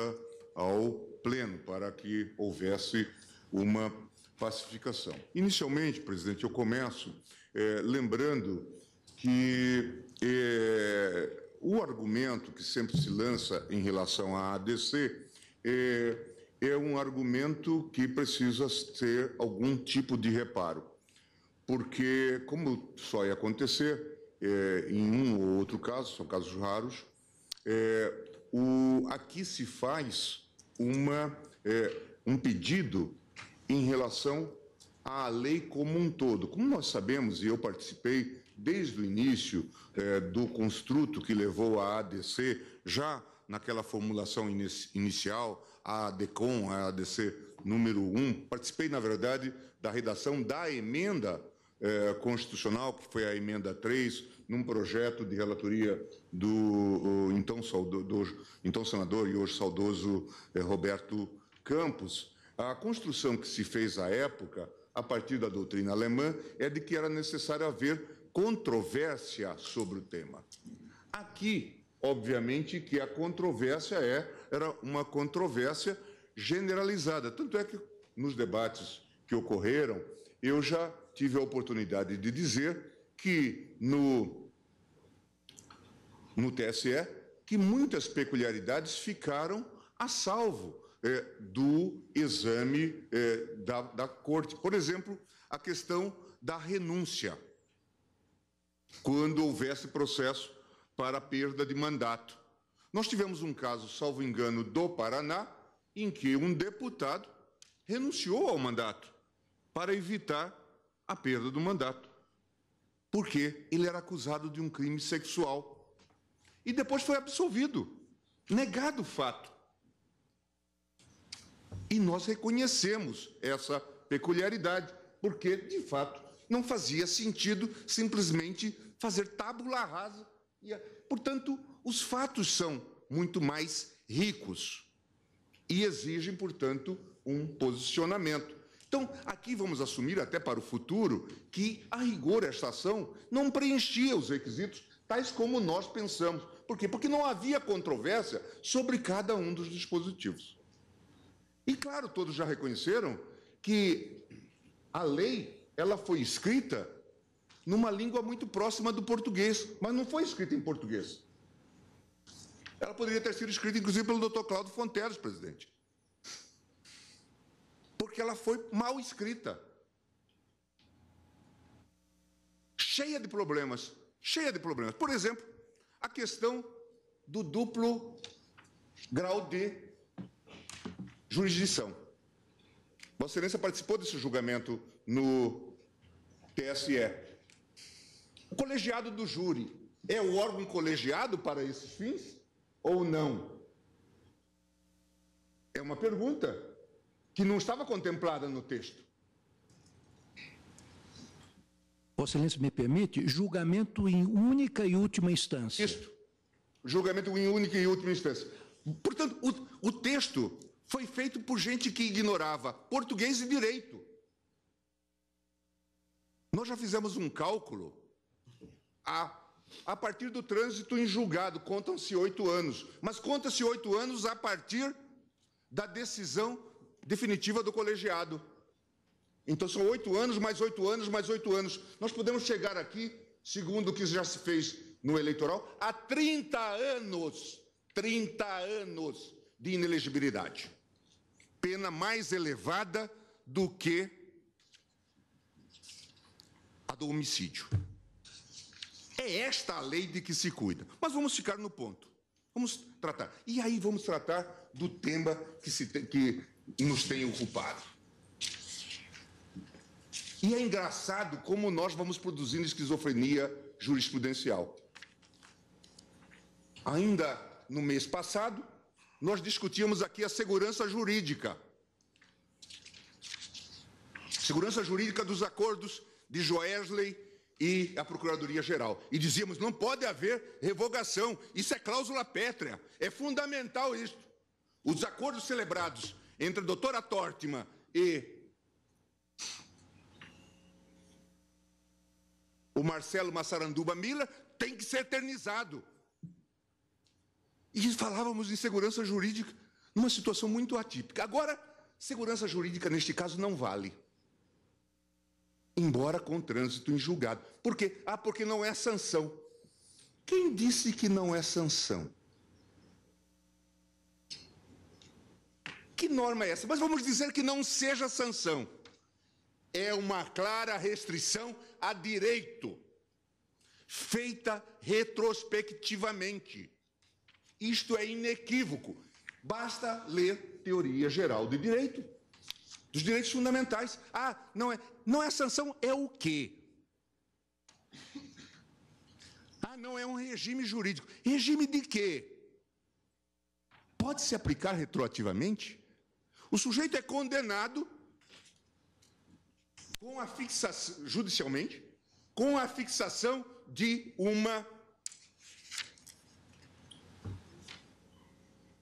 ao Pleno, para que houvesse uma pacificação. Inicialmente, presidente, eu começo lembrando que o argumento que sempre se lança em relação à ADC é um argumento que precisa ter algum tipo de reparo, porque, como só ia acontecer em um ou outro caso, são casos raros, aqui se faz um pedido em relação à lei como um todo. Como nós sabemos, e eu participei desde o início do construto que levou à ADC, já naquela formulação inicial, a ADCOM, a ADC número 1, participei, na verdade, da redação da emenda constitucional, que foi a emenda 3, num projeto de relatoria do então senador e hoje saudoso Roberto Campos. A construção que se fez à época, a partir da doutrina alemã, é de que era necessário haver controvérsia sobre o tema. Aqui, obviamente, que a controvérsia era uma controvérsia generalizada. Tanto é que, nos debates que ocorreram, eu já tive a oportunidade de dizer que no TSE, que muitas peculiaridades ficaram a salvo do exame da Corte. Por exemplo, a questão da renúncia, quando houvesse processo para perda de mandato. Nós tivemos um caso, salvo engano, do Paraná, em que um deputado renunciou ao mandato para evitar a perda do mandato, porque ele era acusado de um crime sexual. E depois foi absolvido, negado o fato. E nós reconhecemos essa peculiaridade, porque, de fato, não fazia sentido simplesmente fazer tábula rasa. Portanto, os fatos são muito mais ricos e exigem, portanto, um posicionamento. Então, aqui vamos assumir, até para o futuro, que, a rigor, esta ação não preenchia os requisitos tais como nós pensamos. Por quê? Porque não havia controvérsia sobre cada um dos dispositivos. E, claro, todos já reconheceram que a lei ela foi escrita numa língua muito próxima do português, mas não foi escrita em português. Ela poderia ter sido escrita, inclusive, pelo Dr. Cláudio Fonteles, presidente. Porque ela foi mal escrita. Cheia de problemas. Cheia de problemas. Por exemplo, a questão do duplo grau de jurisdição. Vossa Excelência participou desse julgamento no TSE. O colegiado do júri é o órgão colegiado para esses fins ou não? É uma pergunta que não estava contemplada no texto. Vossa Excelência me permite? Julgamento em única e última instância. Isto. Julgamento em única e última instância. Portanto, o texto foi feito por gente que ignorava português e direito. Nós já fizemos um cálculo. A partir do trânsito em julgado, contam-se 8 anos. Mas conta-se 8 anos a partir da decisão definitiva do colegiado. Então, são 8 anos, mais 8 anos, mais 8 anos. Nós podemos chegar aqui, segundo o que já se fez no eleitoral, a 30 anos. 30 anos de inelegibilidade. Pena mais elevada do que a do homicídio. É esta a lei de que se cuida. Mas vamos ficar no ponto. Vamos tratar. E aí vamos tratar do tema que nos tem ocupado. E é engraçado como nós vamos produzindo esquizofrenia jurisprudencial. Ainda no mês passado, nós discutíamos aqui a segurança jurídica. Segurança jurídica dos acordos de Joesley e a Procuradoria-Geral. E dizíamos, não pode haver revogação. Isso é cláusula pétrea. É fundamental isso. Os acordos celebrados entre a doutora Tortman e o Marcelo Massaranduba Miller têm que ser eternizados. E falávamos em segurança jurídica numa situação muito atípica. Agora, segurança jurídica, neste caso, não vale. Embora com trânsito em julgado. Por quê? Porque não é sanção. Quem disse que não é sanção? Que norma é essa? Mas vamos dizer que não seja sanção. É uma clara restrição a direito, feita retrospectivamente. Isto é inequívoco. Basta ler Teoria Geral do Direito, dos direitos fundamentais. Não é sanção, é o quê? Não é um regime jurídico. Regime de quê? Pode se aplicar retroativamente? O sujeito é condenado com a fixação, judicialmente, com a fixação de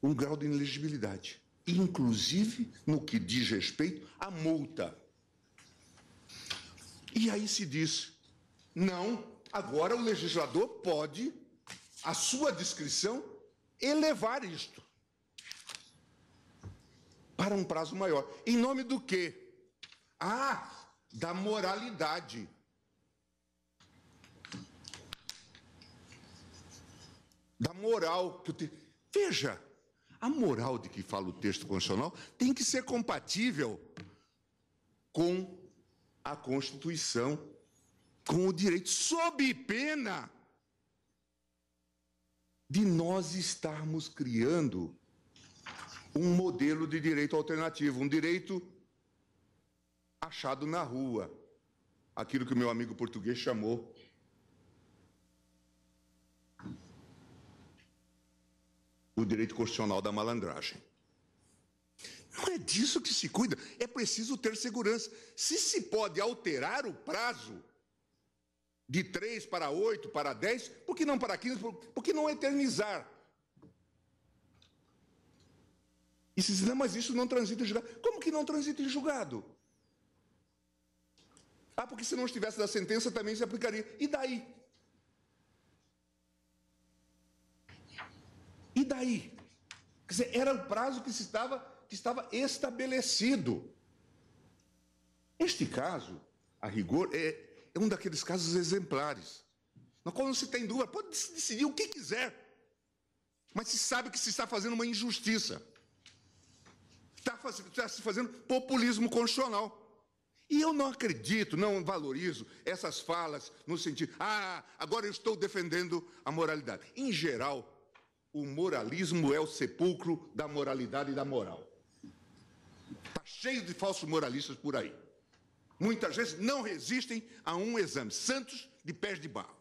um grau de inelegibilidade, inclusive no que diz respeito à multa. E aí se diz, não, agora o legislador pode, à sua discrição, elevar isto para um prazo maior. Em nome do quê? Da moralidade. Da moral. Veja, a moral de que fala o texto constitucional tem que ser compatível com a Constituição, com o direito, sob pena de nós estarmos criando um modelo de direito alternativo, um direito achado na rua, aquilo que o meu amigo português chamou o direito constitucional da malandragem. Não é disso que se cuida, é preciso ter segurança. Se se pode alterar o prazo de 3 para 8, para 10, por que não para 15? Por que não eternizar? E se diz, não, mas isso não transita em julgado. Como que não transita em julgado? Porque se não estivesse da sentença também se aplicaria. E daí? E daí? Quer dizer, era o prazo que estava estabelecido. Este caso, a rigor, é um daqueles casos exemplares, no qual não se tem dúvida, pode decidir o que quiser, mas se sabe que se está fazendo uma injustiça. Está se fazendo populismo constitucional. E eu não acredito, não valorizo essas falas no sentido, agora eu estou defendendo a moralidade. Em geral, o moralismo é o sepulcro da moralidade e da moral. Está cheio de falsos moralistas por aí. Muitas vezes não resistem a um exame. Santos de pés de barro.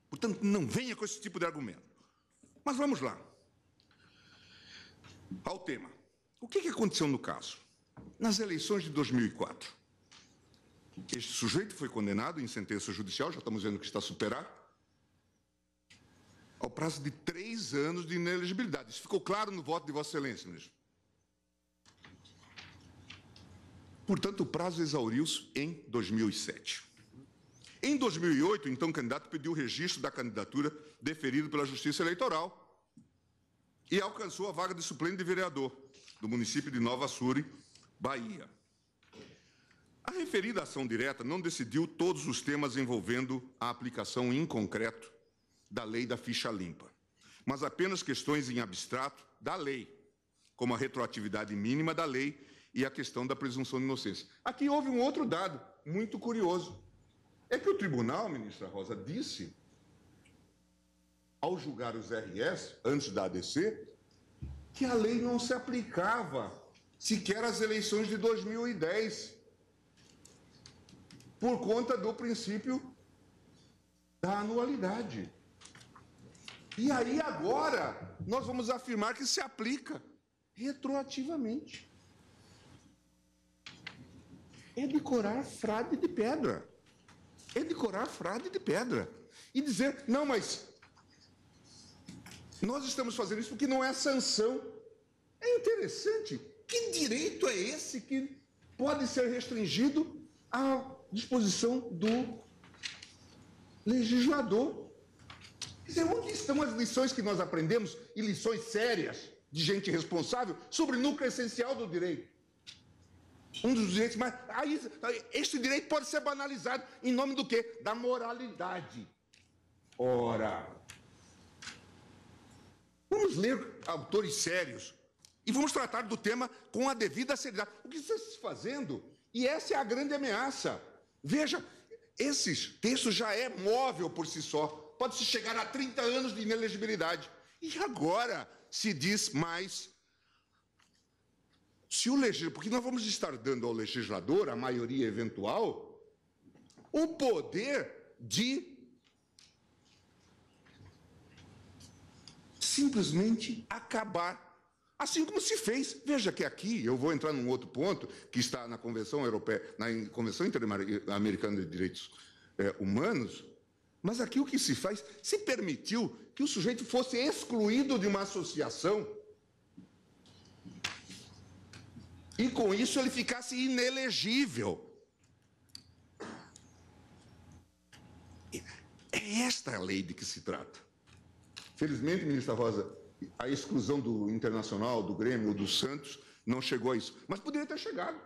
Portanto, não venha com esse tipo de argumento. Mas vamos lá. Ao tema. O que aconteceu no caso? Nas eleições de 2004, este sujeito foi condenado em sentença judicial, já estamos vendo que está superado, ao prazo de 3 anos de inelegibilidade. Isso ficou claro no voto de Vossa Excelência, ministro. Portanto, o prazo exauriu-se em 2007. Em 2008, o então candidato pediu o registro da candidatura deferido pela Justiça Eleitoral e alcançou a vaga de suplente de vereador do município de Nova Açúcar, Bahia. A referida ação direta não decidiu todos os temas envolvendo a aplicação em concreto da lei da ficha limpa, mas apenas questões em abstrato da lei, como a retroatividade mínima da lei e a questão da presunção de inocência. Aqui houve um outro dado muito curioso. É que o tribunal, ministra Rosa, disse, ao julgar os RS, antes da ADC, que a lei não se aplicava sequer às eleições de 2010, por conta do princípio da anualidade. E aí, agora, nós vamos afirmar que se aplica retroativamente. É decorar frade de pedra. É decorar frade de pedra. E dizer, não, mas nós estamos fazendo isso porque não é sanção. É interessante. Que direito é esse que pode ser restringido à disposição do legislador? Quer dizer, onde estão as lições que nós aprendemos, e lições sérias de gente responsável, sobre o núcleo essencial do direito? Um dos direitos mais... Este direito pode ser banalizado em nome do quê? Da moralidade. Ora, vamos ler autores sérios e vamos tratar do tema com a devida seriedade. O que está se fazendo? E essa é a grande ameaça. Veja, esses textos já é móvel por si só. Pode-se chegar a 30 anos de inelegibilidade. E agora se diz mais... Se o legislador, porque nós vamos estar dando ao legislador, a maioria eventual, o poder de simplesmente acabar. Assim como se fez. Veja que aqui, eu vou entrar num outro ponto, que está na Convenção Europeia, na Convenção Interamericana de Direitos Humanos, mas aqui o que se faz, se permitiu que o sujeito fosse excluído de uma associação e, com isso, ele ficasse inelegível. É esta a lei de que se trata. Felizmente, ministra Rosa, a exclusão do Internacional, do Grêmio, do Santos, não chegou a isso. Mas poderia ter chegado.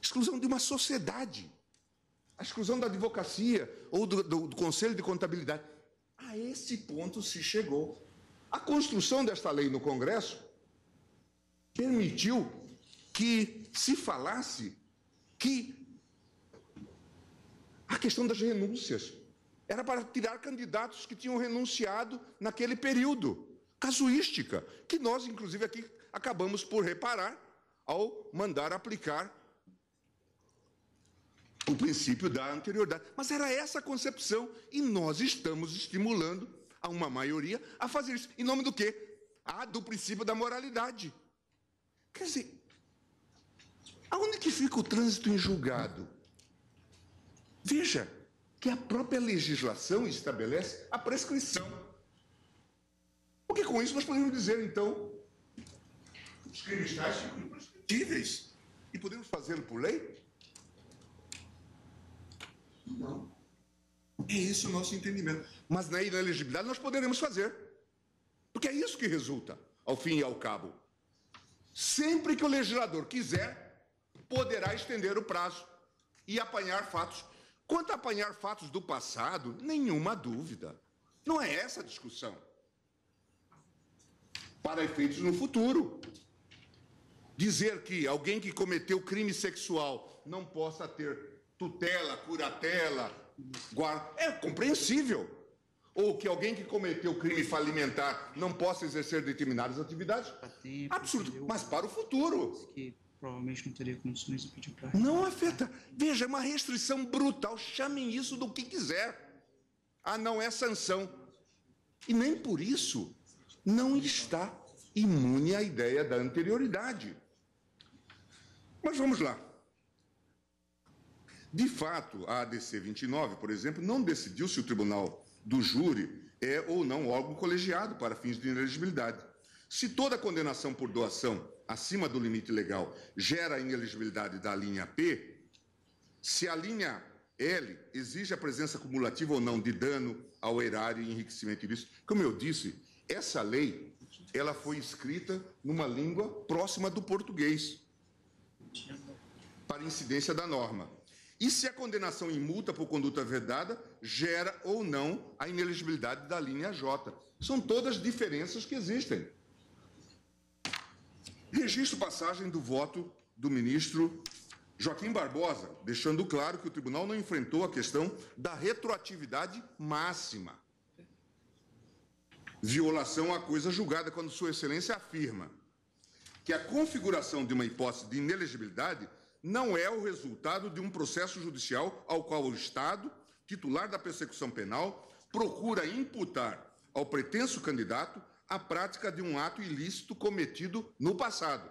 Exclusão de uma sociedade. A exclusão da advocacia ou do Conselho de Contabilidade. A esse ponto se chegou. A construção desta lei no Congresso permitiu que se falasse que a questão das renúncias era para tirar candidatos que tinham renunciado naquele período. Casuística, que nós, inclusive, aqui acabamos por reparar ao mandar aplicar o princípio da anterioridade. Mas era essa a concepção, e nós estamos estimulando a uma maioria a fazer isso. Em nome do quê? Do princípio da moralidade. Quer dizer, aonde que fica o trânsito em julgado? Veja que a própria legislação estabelece a prescrição. Porque com isso nós podemos dizer, então, os crimes tais ficam imprescritíveis. E podemos fazê-lo por lei? Não. É esse o nosso entendimento. Mas na inelegibilidade nós poderemos fazer. Porque é isso que resulta, ao fim e ao cabo. Sempre que o legislador quiser, poderá estender o prazo e apanhar fatos. Quanto a apanhar fatos do passado, nenhuma dúvida. Não é essa a discussão. Para efeitos no futuro. Dizer que alguém que cometeu crime sexual não possa ter tutela, curatela, guarda, é compreensível. Ou que alguém que cometeu crime falimentar não possa exercer determinadas atividades. Absurdo. Mas para o futuro. Provavelmente não teria condições de pedir para... Não afeta. Veja, é uma restrição brutal. Chamem isso do que quiser. Não é sanção. E nem por isso não está imune à ideia da anterioridade. Mas vamos lá. De fato, a ADC 29, por exemplo, não decidiu se o tribunal do júri é ou não órgão colegiado para fins de inelegibilidade. Se toda condenação por doação acima do limite legal gera a inelegibilidade da linha P, se a linha L exige a presença cumulativa ou não de dano ao erário e enriquecimento ilícito, como eu disse, essa lei ela foi escrita numa língua próxima do português, para incidência da norma. E se a condenação em multa por conduta vedada gera ou não a inelegibilidade da linha J. São todas diferenças que existem. Registro passagem do voto do ministro Joaquim Barbosa, deixando claro que o tribunal não enfrentou a questão da retroatividade máxima. Violação à coisa julgada, quando Sua Excelência afirma que a configuração de uma hipótese de inelegibilidade não é o resultado de um processo judicial ao qual o Estado, titular da persecução penal, procura imputar ao pretenso candidato a prática de um ato ilícito cometido no passado.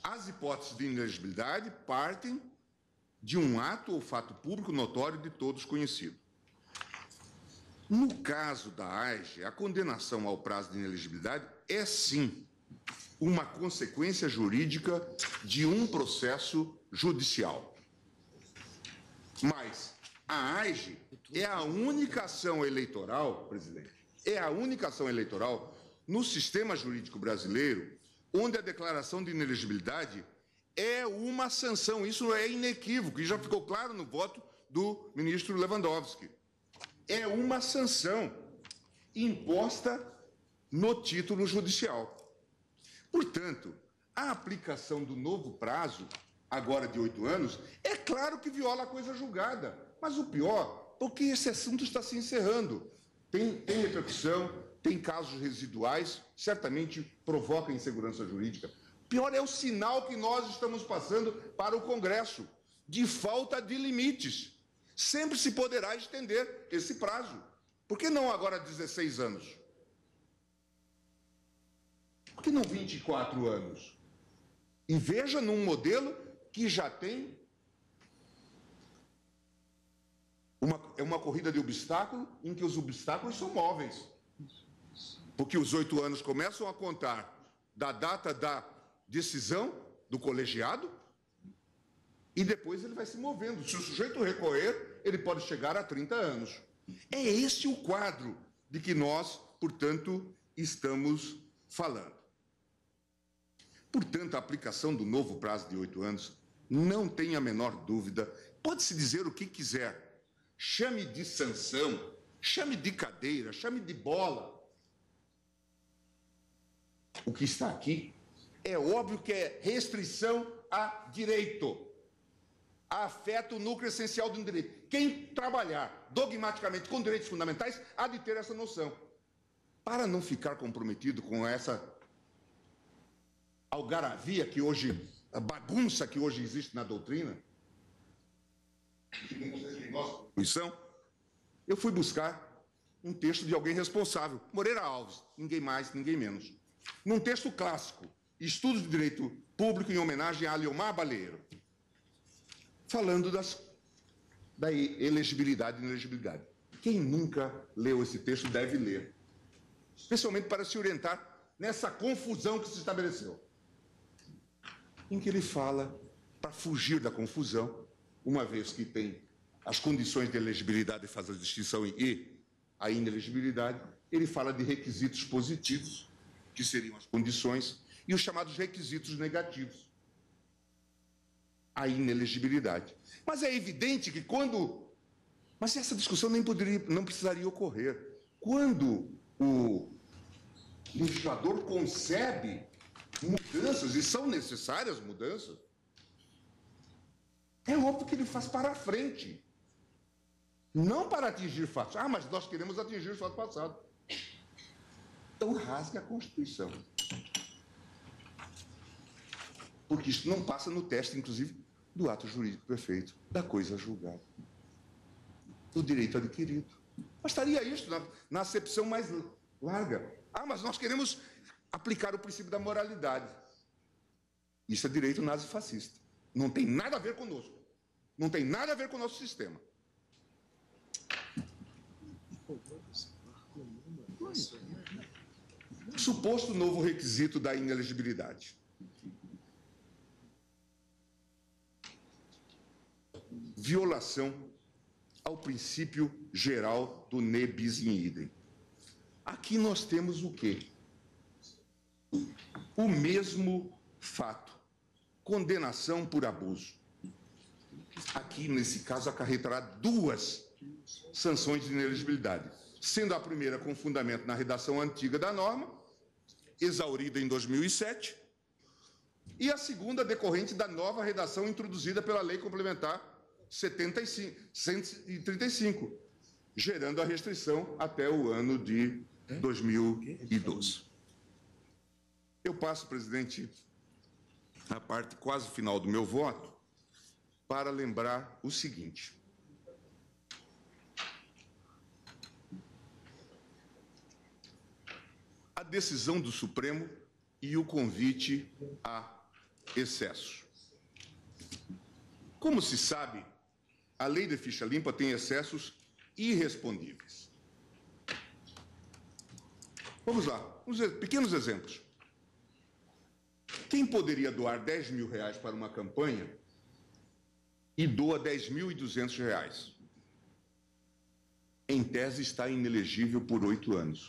As hipóteses de inelegibilidade partem de um ato ou fato público notório de todos conhecido. No caso da AIGE, a condenação ao prazo de inelegibilidade é, sim, uma consequência jurídica de um processo judicial. Mas A AIGE é a única ação eleitoral, presidente, é a única ação eleitoral no sistema jurídico brasileiro onde a declaração de inelegibilidade é uma sanção. Isso é inequívoco e já ficou claro no voto do ministro Lewandowski. É uma sanção imposta no título judicial. Portanto, a aplicação do novo prazo, agora de 8 anos, é claro que viola a coisa julgada. Mas o pior, porque esse assunto está se encerrando. Tem repercussão, tem casos residuais, certamente provoca insegurança jurídica. Pior é o sinal que nós estamos passando para o Congresso, de falta de limites. Sempre se poderá estender esse prazo. Por que não agora 16 anos? Por que não 24 anos? E veja num modelo que já tem uma corrida de obstáculo em que os obstáculos são móveis. Porque os 8 anos começam a contar da data da decisão do colegiado e depois ele vai se movendo. Se o sujeito recorrer, ele pode chegar a 30 anos. É esse o quadro de que nós, portanto, estamos falando. Portanto, a aplicação do novo prazo de 8 anos não tem a menor dúvida. Pode-se dizer o que quiser. Chame de sanção, chame de cadeira, chame de bola. O que está aqui é óbvio que é restrição a direito. Afeta o núcleo essencial do direito. Quem trabalhar dogmaticamente com direitos fundamentais há de ter essa noção. Para não ficar comprometido com essa algaravia que hoje, a bagunça que hoje existe na doutrina, eu fui buscar um texto de alguém responsável, Moreira Alves, ninguém mais, ninguém menos. Num texto clássico, Estudos de Direito Público em homenagem a Aliomar Baleiro, falando da elegibilidade e inelegibilidade. Quem nunca leu esse texto deve ler, especialmente para se orientar nessa confusão que se estabeleceu, em que ele fala, para fugir da confusão, uma vez que tem as condições de elegibilidade e faz a distinção e a inelegibilidade, ele fala de requisitos positivos, que seriam as condições, e os chamados requisitos negativos, a inelegibilidade. Mas é evidente que quando... Mas essa discussão não precisaria ocorrer. Quando o legislador concebe mudanças, e são necessárias mudanças, é óbvio que ele faz para a frente. Não para atingir fatos. Ah, mas nós queremos atingir o fato passado. Então rasga a Constituição. Porque isso não passa no teste, inclusive, do ato jurídico perfeito, da coisa julgada, do direito adquirido. Mas estaria isso na acepção mais larga. Ah, mas nós queremos aplicar o princípio da moralidade. Isso é direito nazifascista. Não tem nada a ver conosco. Não tem nada a ver com o nosso sistema. Suposto novo requisito da inelegibilidade. Violação ao princípio geral do ne bis in idem. Aqui nós temos o quê? O mesmo fato. Condenação por abuso. Aqui, nesse caso, acarretará 2 sanções de inelegibilidade, sendo a primeira com fundamento na redação antiga da norma, exaurida em 2007, e a segunda decorrente da nova redação introduzida pela Lei Complementar 135, gerando a restrição até o ano de 2012. Eu passo, presidente, a parte quase final do meu voto para lembrar o seguinte. A decisão do Supremo e o convite a excesso. Como se sabe, a lei de ficha limpa tem excessos irrespondíveis. Vamos lá, uns pequenos exemplos. Quem poderia doar R$10.000 para uma campanha e doa R$10.200? em tese, está inelegível por 8 anos.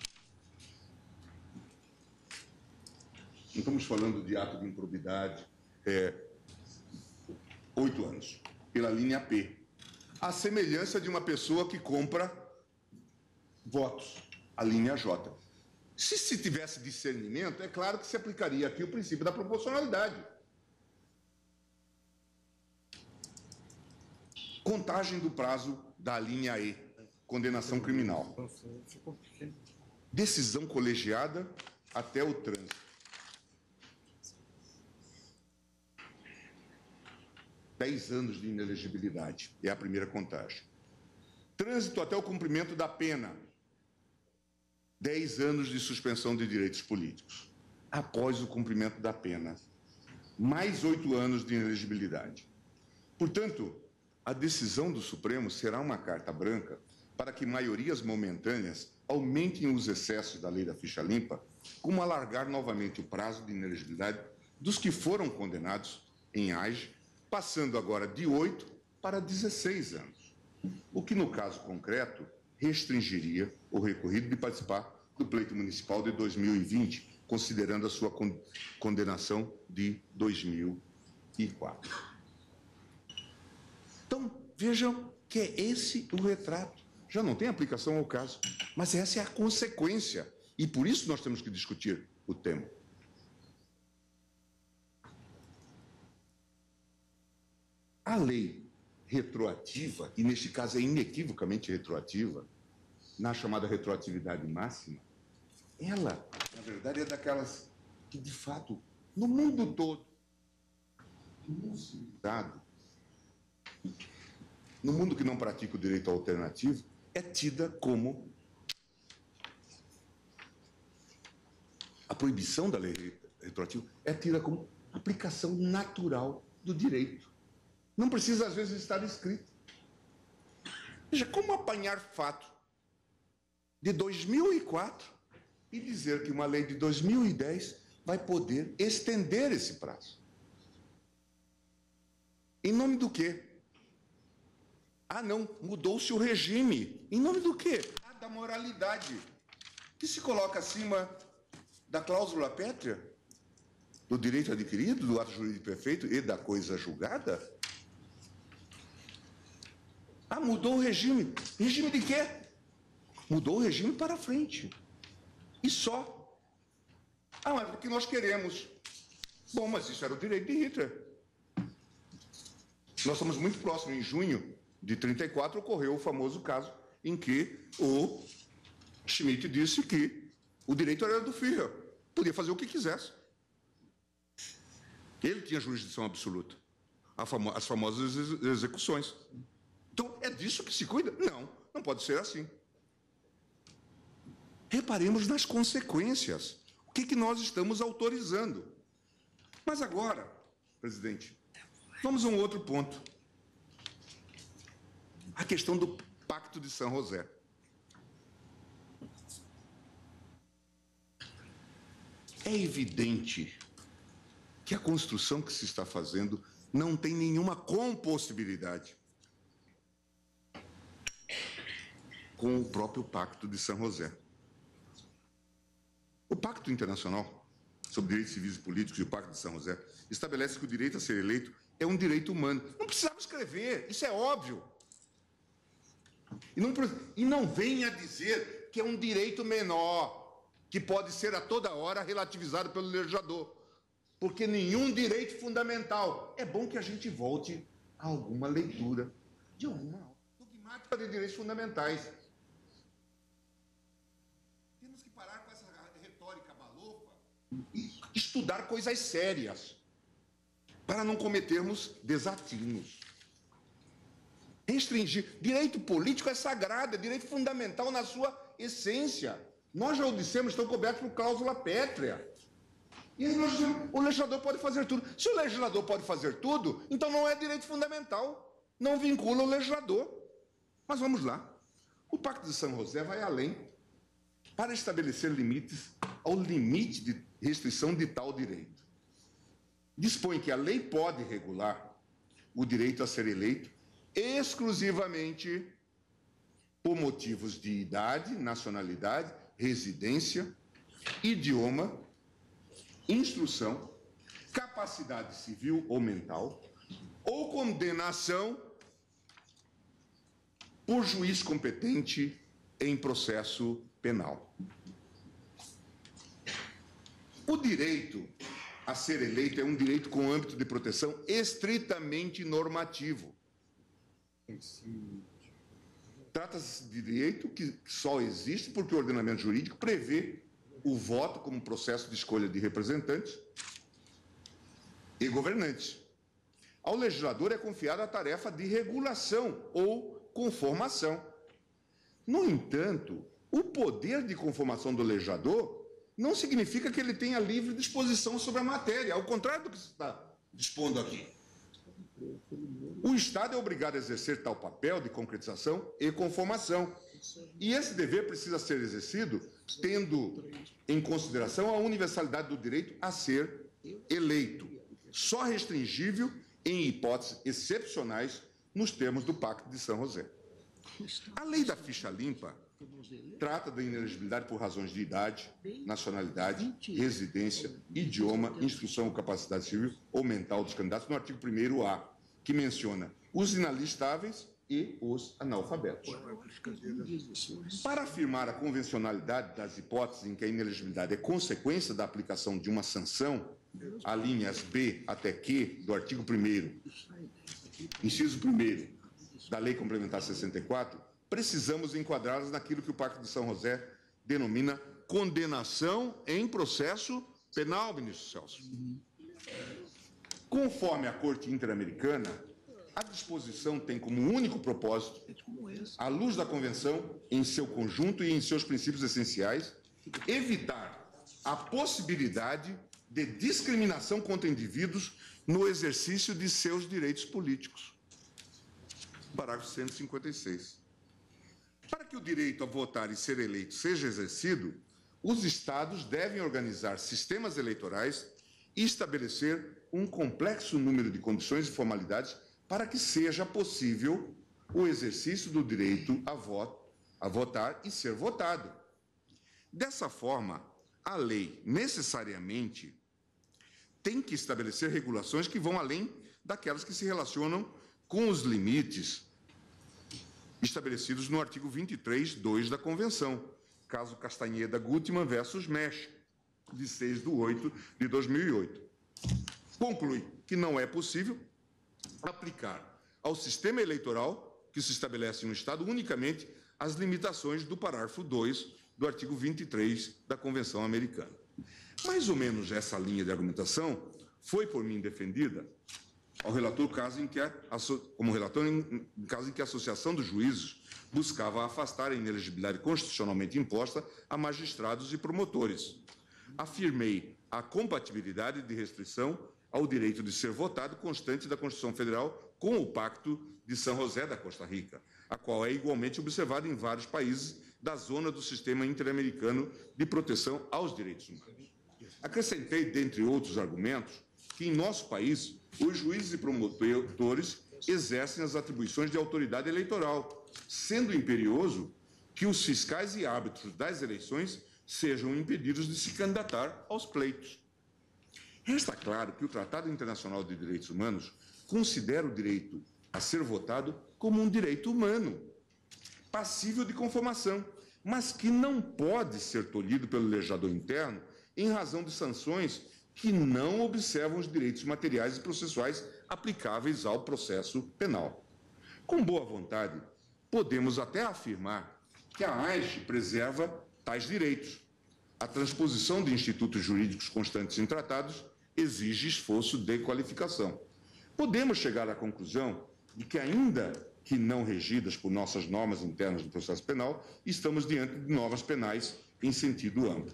Não estamos falando de ato de improbidade, 8 anos, pela linha P. A semelhança de uma pessoa que compra votos, a linha J. Se tivesse discernimento, é claro que se aplicaria aqui o princípio da proporcionalidade. Contagem do prazo da linha E, condenação criminal. Decisão colegiada até o trânsito. 10 anos de inelegibilidade, é a primeira contagem. Trânsito até o cumprimento da pena. 10 anos de suspensão de direitos políticos. Após o cumprimento da pena, mais 8 anos de inelegibilidade. Portanto, a decisão do Supremo será uma carta branca para que maiorias momentâneas aumentem os excessos da lei da ficha limpa, como alargar novamente o prazo de inelegibilidade dos que foram condenados em AGE, passando agora de 8 para 16 anos, o que, no caso concreto, restringiria o recorrido de participar do pleito municipal de 2020, considerando a sua condenação de 2004. Então, vejam que é esse o retrato. Já não tem aplicação ao caso, mas essa é a consequência, e por isso nós temos que discutir o tema. A lei retroativa, e neste caso é inequivocamente retroativa, na chamada retroatividade máxima, ela, na verdade, é daquelas que, de fato, no mundo todo, no mundo que não pratica o direito alternativo, é tida como a proibição da lei retroativa é tida como aplicação natural do direito. Não precisa, às vezes, estar escrito. Veja, como apanhar fato de 2004 e dizer que uma lei de 2010 vai poder estender esse prazo? Em nome do quê? Ah, não, mudou-se o regime. Em nome do quê? Ah, da moralidade, que se coloca acima da cláusula pétrea, do direito adquirido, do ato jurídico perfeito e da coisa julgada. Ah, mudou o regime. Regime de quê? Mudou o regime para frente. E só. Ah, mas porque nós queremos. Bom, mas isso era o direito de Hitler. Nós estamos muito próximos. Em junho de 1934 ocorreu o famoso caso em que o Schmitt disse que o direito era do Führer. Podia fazer o que quisesse. Ele tinha jurisdição absoluta. As famosas execuções. Então, é disso que se cuida? Não, não pode ser assim. Reparemos nas consequências. O que nós estamos autorizando? Mas agora, presidente, vamos a um outro ponto. A questão do Pacto de São José. É evidente que a construção que se está fazendo não tem nenhuma compossibilidade com o próprio Pacto de São José. O Pacto Internacional sobre Direitos Civis e Políticos e o Pacto de São José estabelece que o direito a ser eleito é um direito humano. Não precisava escrever, isso é óbvio. E não venha dizer que é um direito menor, que pode ser a toda hora relativizado pelo legislador, porque nenhum direito fundamental. É bom que a gente volte a alguma leitura de alguma dogmática de direitos fundamentais. Temos que parar com essa retórica balofa e estudar coisas sérias, para não cometermos desatinos. Restringir. Direito político é sagrado, é direito fundamental na sua essência. Nós já o dissemos, estão cobertos por cláusula pétrea. E aí nós dizemos, o legislador pode fazer tudo. Se o legislador pode fazer tudo, então não é direito fundamental. Não vincula o legislador. Mas vamos lá. O Pacto de São José vai além para estabelecer limites ao limite de restrição de tal direito. Dispõe que a lei pode regular o direito a ser eleito exclusivamente por motivos de idade, nacionalidade, residência, idioma, instrução, capacidade civil ou mental, ou condenação por juiz competente em processo penal. O direito a ser eleito é um direito com âmbito de proteção estritamente normativo. Trata-se de direito que só existe porque o ordenamento jurídico prevê o voto como processo de escolha de representantes e governantes. Ao legislador é confiada a tarefa de regulação ou conformação. No entanto, o poder de conformação do legislador não significa que ele tenha livre disposição sobre a matéria, ao contrário do que se está dispondo aqui. O Estado é obrigado a exercer tal papel de concretização e conformação. E esse dever precisa ser exercido tendo em consideração a universalidade do direito a ser eleito, só restringível em hipóteses excepcionais nos termos do Pacto de São José. A lei da ficha limpa trata da inelegibilidade por razões de idade, nacionalidade, residência, idioma, instrução ou capacidade civil ou mental dos candidatos no artigo 1º-A, que menciona os inalistáveis e os analfabetos. Para afirmar a convencionalidade das hipóteses em que a inelegibilidade é consequência da aplicação de uma sanção, a linhas B até Q do artigo 1º, inciso 1º da Lei Complementar 64, precisamos enquadrá-las naquilo que o Pacto de São José denomina condenação em processo penal, ministro Celso. Conforme a Corte Interamericana, a disposição tem como único propósito, à luz da Convenção, em seu conjunto e em seus princípios essenciais, evitar a possibilidade de discriminação contra indivíduos no exercício de seus direitos políticos. Parágrafo 156. Para que o direito a votar e ser eleito seja exercido, os Estados devem organizar sistemas eleitorais e estabelecer um complexo número de condições e formalidades para que seja possível o exercício do direito a votar e ser votado. Dessa forma, a lei necessariamente tem que estabelecer regulações que vão além daquelas que se relacionam com os limites estabelecidos no artigo 23(2) da Convenção, caso Castanheda-Gutmann versus México, de 6/8/2008. Conclui que não é possível aplicar ao sistema eleitoral que se estabelece no Estado unicamente as limitações do parágrafo 2 do artigo 23 da Convenção Americana. Mais ou menos essa linha de argumentação foi por mim defendida ao relator, como relator em caso em que a Associação dos Juízes buscava afastar a inelegibilidade constitucionalmente imposta a magistrados e promotores. Afirmei a compatibilidade de restrição ao direito de ser votado constante da Constituição Federal com o Pacto de São José da Costa Rica, a qual é igualmente observada em vários países da zona do Sistema Interamericano de Proteção aos Direitos Humanos. Acrescentei, dentre outros argumentos, que em nosso país os juízes e promotores exercem as atribuições de autoridade eleitoral, sendo imperioso que os fiscais e árbitros das eleições sejam impedidos de se candidatar aos pleitos. Resta claro que o Tratado Internacional de Direitos Humanos considera o direito a ser votado como um direito humano, passível de conformação, mas que não pode ser tolhido pelo legislador interno em razão de sanções que não observam os direitos materiais e processuais aplicáveis ao processo penal. Com boa vontade, podemos até afirmar que a ANCHE preserva tais direitos. A transposição de institutos jurídicos constantes em tratados exige esforço de qualificação. Podemos chegar à conclusão de que, ainda que não regidas por nossas normas internas do processo penal, estamos diante de normas penais em sentido amplo.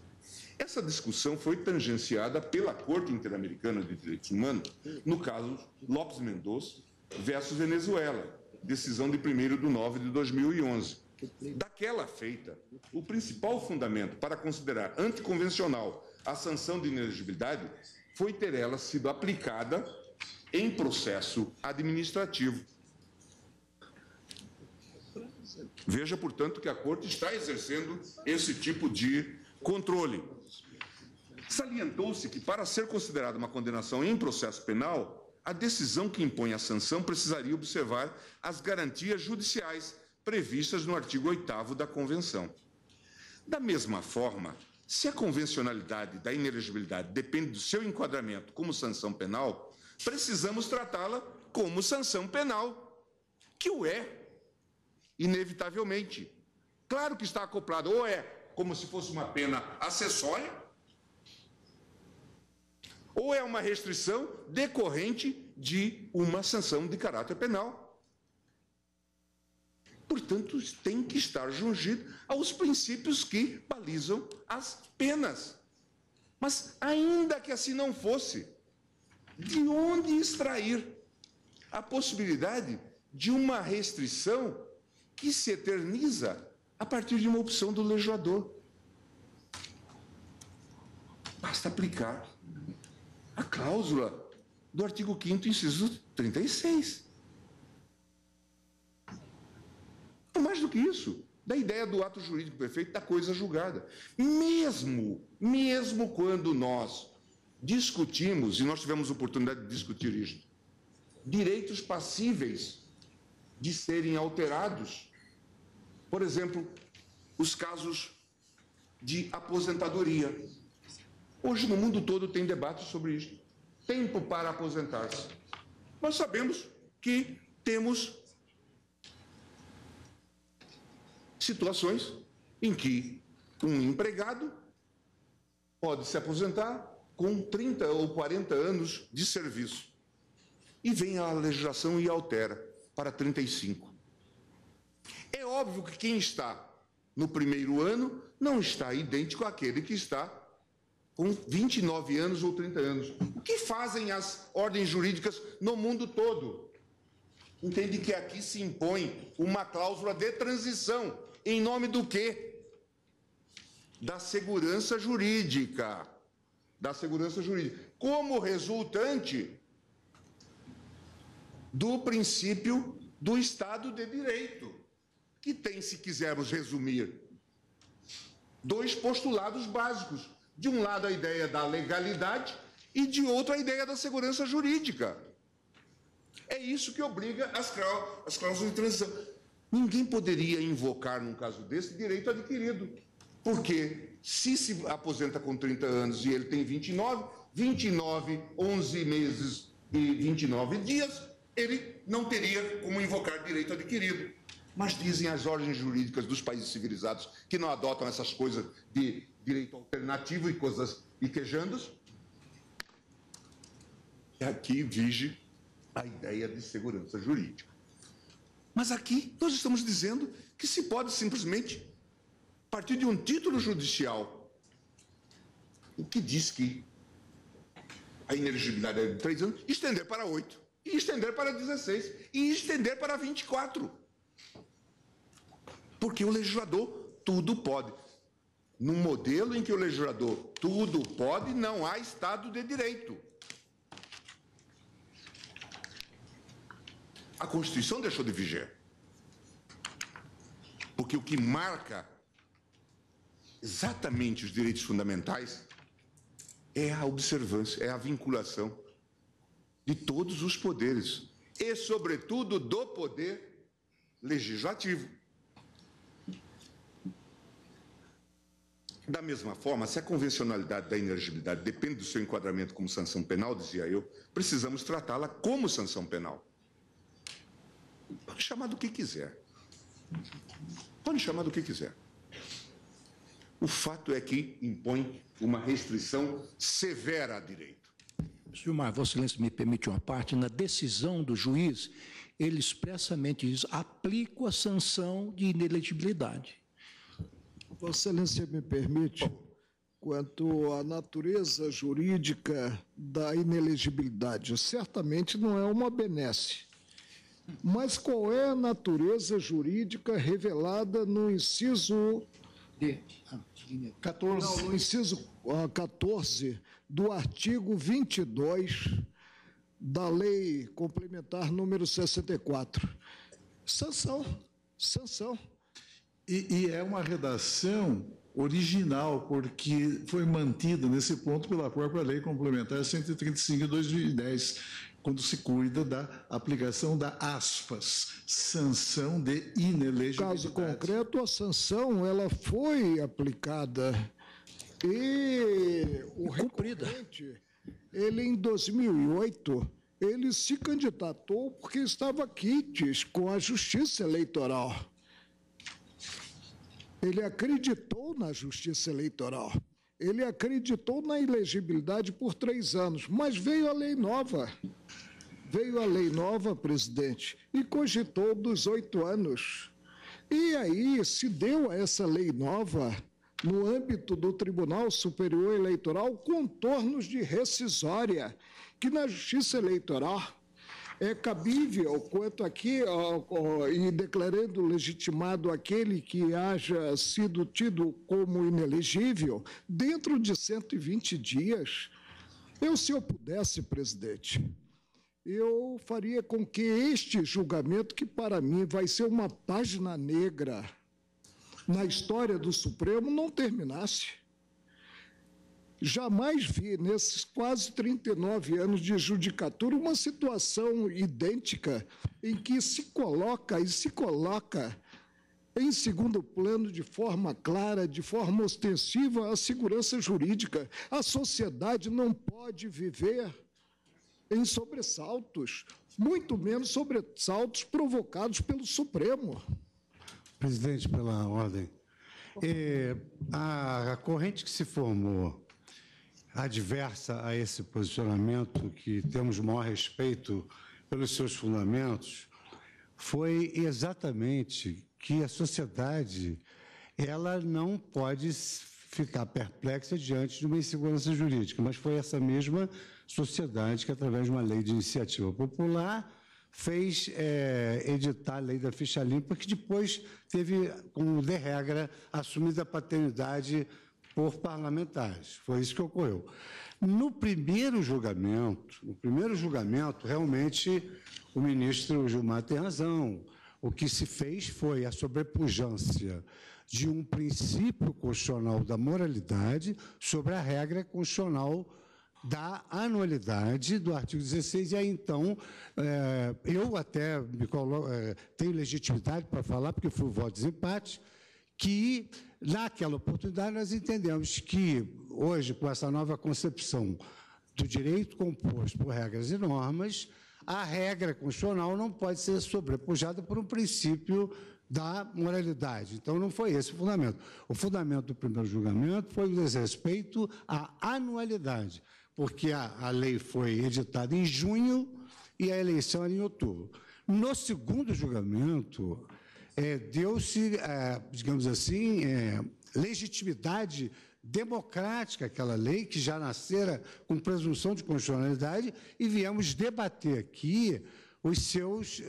Essa discussão foi tangenciada pela Corte Interamericana de Direitos Humanos, no caso Lopes Mendoza versus Venezuela, decisão de 1/9/2011. Daquela feita, o principal fundamento para considerar anticonvencional a sanção de inelegibilidade foi ter ela sido aplicada em processo administrativo. Veja, portanto, que a Corte está exercendo esse tipo de controle. Salientou-se que, para ser considerada uma condenação em processo penal, a decisão que impõe a sanção precisaria observar as garantias judiciais previstas no artigo 8º da Convenção. Da mesma forma, se a convencionalidade da inelegibilidade depende do seu enquadramento como sanção penal, precisamos tratá-la como sanção penal, que o é, inevitavelmente. Claro que está acoplado, ou é como se fosse uma pena acessória, ou é uma restrição decorrente de uma sanção de caráter penal. Portanto, tem que estar jungido aos princípios que balizam as penas. Mas, ainda que assim não fosse, de onde extrair a possibilidade de uma restrição que se eterniza a partir de uma opção do legislador? Basta aplicar a cláusula do artigo 5º, inciso 36. Não mais do que isso, da ideia do ato jurídico perfeito, da coisa julgada. Mesmo quando nós discutimos, e nós tivemos oportunidade de discutir isso, direitos passíveis de serem alterados, por exemplo, os casos de aposentadoria. Hoje, no mundo todo, tem debate sobre isso. Tempo para aposentar-se. Nós sabemos que temos situações em que um empregado pode se aposentar com 30 ou 40 anos de serviço. E vem a legislação e altera para 35. É óbvio que quem está no primeiro ano não está idêntico àquele que está com 29 anos ou 30 anos. O que fazem as ordens jurídicas no mundo todo? Entende que aqui se impõe uma cláusula de transição. Em nome do quê? Da segurança jurídica. Da segurança jurídica. Como resultante do princípio do Estado de Direito, que tem, se quisermos resumir, dois postulados básicos. De um lado, a ideia da legalidade e, de outro, a ideia da segurança jurídica. É isso que obriga as cláusulas de transição. Ninguém poderia invocar, num caso desse, direito adquirido. Porque, se aposenta com 30 anos e ele tem 29, 11 meses e 29 dias, ele não teria como invocar direito adquirido. Mas dizem as ordens jurídicas dos países civilizados que não adotam essas coisas de direito alternativo e coisas quejandas. E aqui vige a ideia de segurança jurídica. Mas aqui nós estamos dizendo que se pode simplesmente, a partir de um título judicial, o que diz que a inelegibilidade é de 3 anos, estender para 8, e estender para 16, e estender para 24. Porque o legislador tudo pode. Num modelo em que o legislador tudo pode, não há Estado de Direito. A Constituição deixou de viger. Porque o que marca exatamente os direitos fundamentais é a observância, é a vinculação de todos os poderes, e, sobretudo, do poder legislativo. Da mesma forma, se a convencionalidade da inelegibilidade depende do seu enquadramento como sanção penal, dizia eu, precisamos tratá-la como sanção penal. Pode chamar do que quiser. Pode chamar do que quiser. O fato é que impõe uma restrição severa a direito. Gilmar, Vossa Excelência me permite uma parte. Na decisão do juiz, ele expressamente diz: aplico a sanção de inelegibilidade. Vossa Excelência me permite, quanto à natureza jurídica da inelegibilidade, certamente não é uma benesse. Mas qual é a natureza jurídica revelada no inciso 14? Não, no inciso 14 do artigo 22 da Lei Complementar número 64. Sanção. Sanção. E é uma redação original, porque foi mantida nesse ponto pela própria Lei Complementar 135 de 2010, quando se cuida da aplicação da, aspas, sanção de inelegibilidade. No caso concreto, a sanção ela foi aplicada e o recorrente, ele em 2008, ele se candidatou porque estava quites com a Justiça Eleitoral. Ele acreditou na Justiça Eleitoral. Ele acreditou na elegibilidade por 3 anos, mas veio a lei nova. Veio a lei nova, presidente, e cogitou dos 8 anos. E aí se deu a essa lei nova, no âmbito do Tribunal Superior Eleitoral, contornos de rescisória, que na Justiça Eleitoral é cabível quanto aqui, e declarando legitimado aquele que haja sido tido como inelegível, dentro de 120 dias. Se eu pudesse, presidente, eu faria com que este julgamento, que para mim vai ser uma página negra na história do Supremo, não terminasse. Jamais vi, nesses quase 39 anos de judicatura, uma situação idêntica em que se coloca em segundo plano, de forma clara, de forma ostensiva, a segurança jurídica. A sociedade não pode viver em sobressaltos, muito menos sobressaltos provocados pelo Supremo. Presidente, pela ordem. A corrente que se formou adversa a esse posicionamento, que temos maior respeito pelos seus fundamentos, foi exatamente que a sociedade ela não pode ficar perplexa diante de uma insegurança jurídica, mas foi essa mesma sociedade que, através de uma lei de iniciativa popular, fez editar a lei da ficha limpa, que depois teve, como de regra, assumida a paternidade por parlamentares. Foi isso que ocorreu. No primeiro julgamento, realmente, o ministro Gilmar tem razão. O que se fez foi a sobrepujância de um princípio constitucional da moralidade sobre a regra constitucional da anualidade do artigo 16, e aí, então, eu até tenho legitimidade para falar, porque fui o voto de desempate, que, naquela oportunidade, nós entendemos que, hoje, com essa nova concepção do direito composto por regras e normas, a regra constitucional não pode ser sobrepujada por um princípio da moralidade. Então, não foi esse o fundamento. O fundamento do primeiro julgamento foi o desrespeito à anualidade, porque a lei foi editada em junho e a eleição era em outubro. No segundo julgamento, deu-se, digamos assim, legitimidade democrática àquela lei, que já nascera com presunção de constitucionalidade, e viemos debater aqui os seus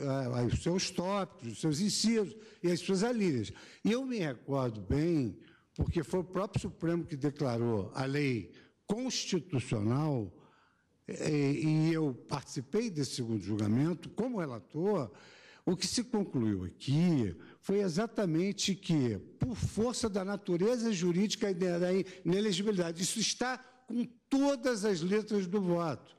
tópicos, os seus incisos e as suas alíneas. E eu me recordo bem, porque foi o próprio Supremo que declarou a lei constitucional, e eu participei desse segundo julgamento como relator. O que se concluiu aqui foi exatamente que, por força da natureza jurídica da inelegibilidade, isso está com todas as letras do voto.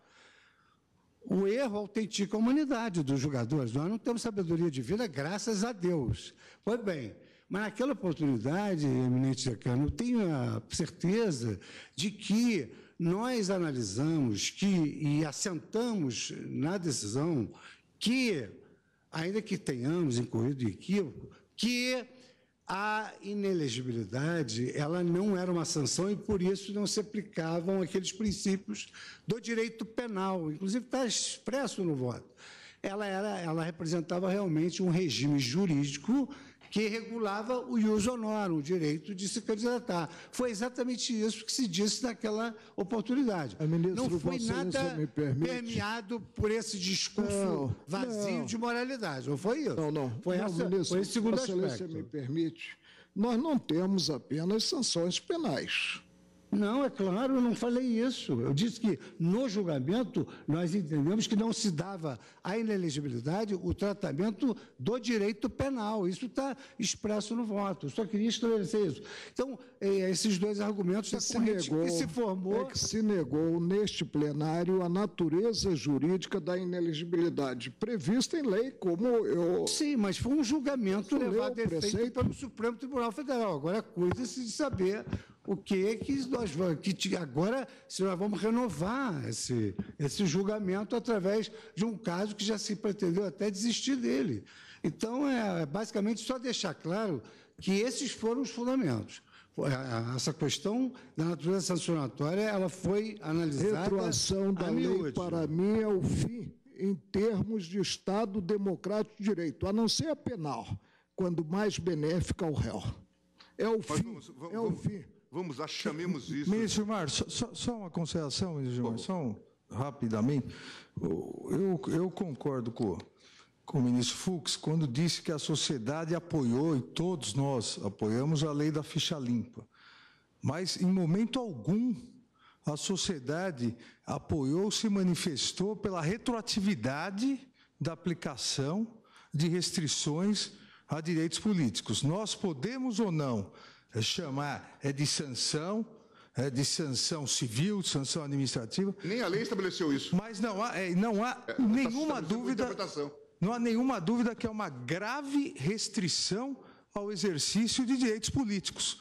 O erro autentica a humanidade dos julgadores. Nós não temos sabedoria divina, graças a Deus. Pois bem, mas naquela oportunidade, eminente decano, eu tenho a certeza de que nós analisamos e assentamos na decisão que, ainda que tenhamos incorrido em equívoco, que a inelegibilidade ela não era uma sanção e, por isso, não se aplicavam aqueles princípios do direito penal. Inclusive, está expresso no voto. Ela representava realmente um regime jurídico que regulava o ius honorum, o direito de se candidatar. Foi exatamente isso que se disse naquela oportunidade. Não foi nada permeado por esse discurso vazio de moralidade, não foi isso? Não. Foi esse segundo aspecto. Me permite, nós não temos apenas sanções penais. Não, é claro, eu não falei isso. Eu disse que, no julgamento, nós entendemos que não se dava à inelegibilidade o tratamento do direito penal. Isso está expresso no voto. Eu só queria esclarecer isso. Então, esses dois argumentos da corrente que se formou... É que se negou, neste plenário, a natureza jurídica da inelegibilidade, prevista em lei, como eu... Sim, mas foi um julgamento levado a efeito pelo Supremo Tribunal Federal. Agora, cuida-se de saber... O que nós vamos... agora, se nós vamos renovar esse julgamento através de um caso que já se pretendeu até desistir dele. Então, basicamente só deixar claro que esses foram os fundamentos. Essa questão da natureza sancionatória, ela foi analisada... Retroação da lei, para mim, é o fim em termos de Estado democrático de direito, a não ser a penal, quando mais benéfica ao réu. É o fim, é o fim. Vamos lá, chamemos isso. Ministro Gilmar, só uma consideração, ministro Gilmar, só rapidamente. Eu concordo com o ministro Fux quando disse que a sociedade apoiou, e todos nós apoiamos, a lei da ficha limpa. Mas, em momento algum, a sociedade apoiou, se manifestou pela retroatividade da aplicação de restrições a direitos políticos. Nós podemos ou não chamar de sanção civil, de sanção administrativa. Nem a lei estabeleceu isso. Mas não há nenhuma dúvida. Não há nenhuma dúvida que é uma grave restrição ao exercício de direitos políticos.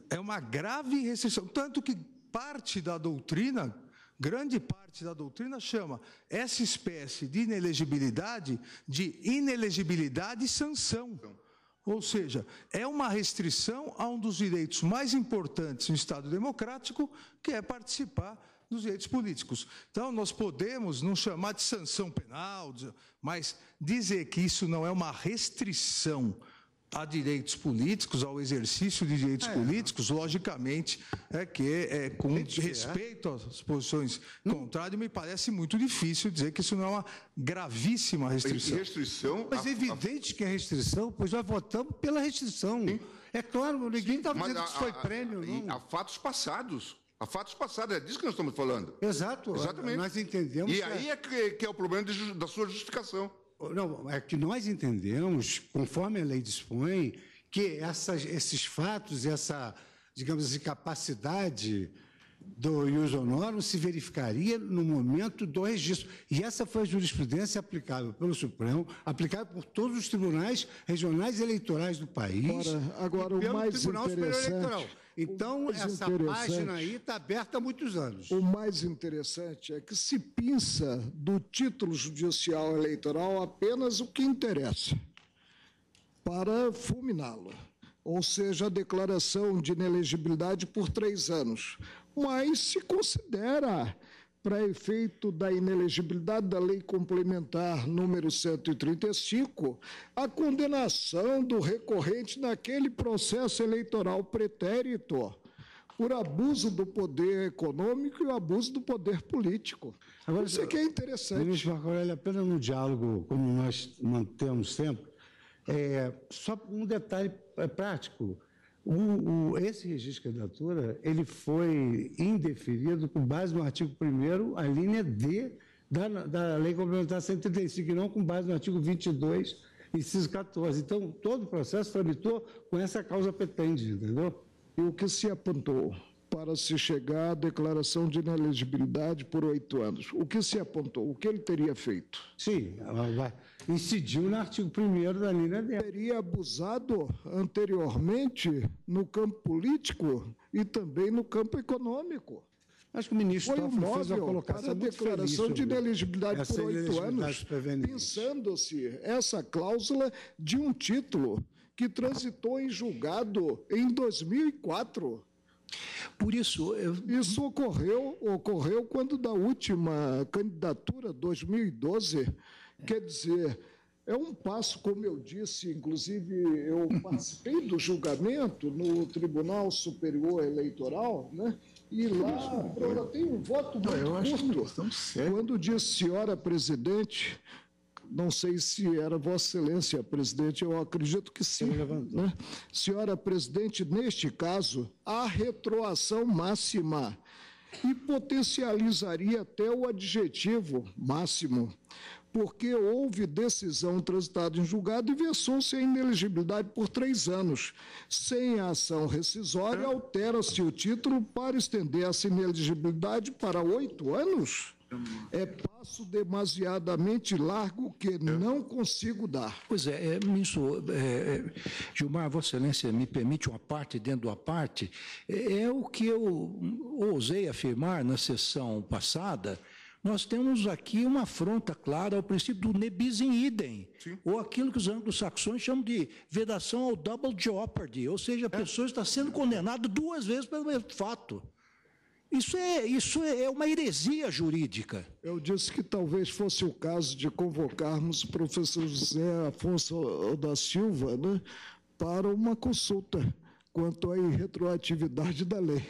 É uma grave restrição, tanto que parte da doutrina, grande parte da doutrina, chama essa espécie de inelegibilidade de inelegibilidade e sanção. Ou seja, é uma restrição a um dos direitos mais importantes no Estado democrático, que é participar dos direitos políticos. Então, nós podemos não chamar de sanção penal, mas dizer que isso não é uma restrição a direitos políticos, ao exercício de direitos políticos, logicamente, com respeito às posições contrárias, me parece muito difícil dizer que isso não é uma gravíssima restrição. Mas é evidente que é restrição, pois nós votamos pela restrição. Sim. É claro, ninguém está dizendo que isso foi prêmio, não. Há fatos passados. Há fatos passados, é disso que nós estamos falando. Exato. Exatamente. Nós entendemos. E aí é que é o problema da sua justificação. Não, é que nós entendemos, conforme a lei dispõe, que esses fatos, essa, digamos assim, capacidade do ius honorum se verificaria no momento do registro. E essa foi a jurisprudência aplicável pelo Supremo, aplicável por todos os tribunais regionais eleitorais do país. Agora o mais Tribunal Superior Eleitoral. Então, essa página aí está aberta há muitos anos. O mais interessante é que se pinça do título judicial eleitoral apenas o que interessa para fulminá-lo, ou seja, a declaração de inelegibilidade por 3 anos. Mas se considera, para efeito da inelegibilidade da Lei Complementar número 135, a condenação do recorrente naquele processo eleitoral pretérito por abuso do poder econômico e o abuso do poder político. Agora, isso aqui é interessante. Ministro Marco Aurélio, apenas no diálogo, como nós mantemos sempre, só um detalhe prático. Esse registro de candidatura ele foi indeferido com base no artigo 1º, a linha D da Lei Complementar 135, e não com base no artigo 22, inciso 14. Então, todo o processo tramitou com essa causa petente, entendeu? E o que se apontou para se chegar à declaração de inelegibilidade por 8 anos? O que se apontou? O que ele teria feito? Sim, incidiu no artigo 1º da linha D. Teria abusado anteriormente no campo político e também no campo econômico. Acho que o ministro foi um móvel para a declaração de inelegibilidade por 8 anos, pensando-se essa cláusula de um título que transitou em julgado em 2004. Por isso, isso ocorreu quando da última candidatura, 2012, quer dizer, é um passo, como eu disse, inclusive eu participei do julgamento no Tribunal Superior Eleitoral, né? E lá tem um voto muito curto. Quando diz senhora presidente, não sei se era Vossa Excelência, presidente, eu acredito que sim. Né? Senhora presidente, neste caso, a retroação máxima e potencializaria até o adjetivo máximo, porque houve decisão transitada em julgado e versou-se a inelegibilidade por 3 anos. Sem a ação rescisória, altera-se o título para estender essa inelegibilidade para 8 anos? É passo demasiadamente largo que não consigo dar. Pois é, ministro Gilmar, Vossa Excelência me permite uma parte dentro da parte, é o que eu ousei afirmar na sessão passada. Nós temos aqui uma afronta clara ao princípio do ne bis in idem, ou aquilo que os anglo-saxões chamam de vedação ao double jeopardy, ou seja, a pessoa está sendo condenada 2 vezes pelo mesmo fato. Isso é uma heresia jurídica. Eu disse que talvez fosse o caso de convocarmos o professor José Afonso da Silva, né, para uma consulta quanto à irretroatividade da lei.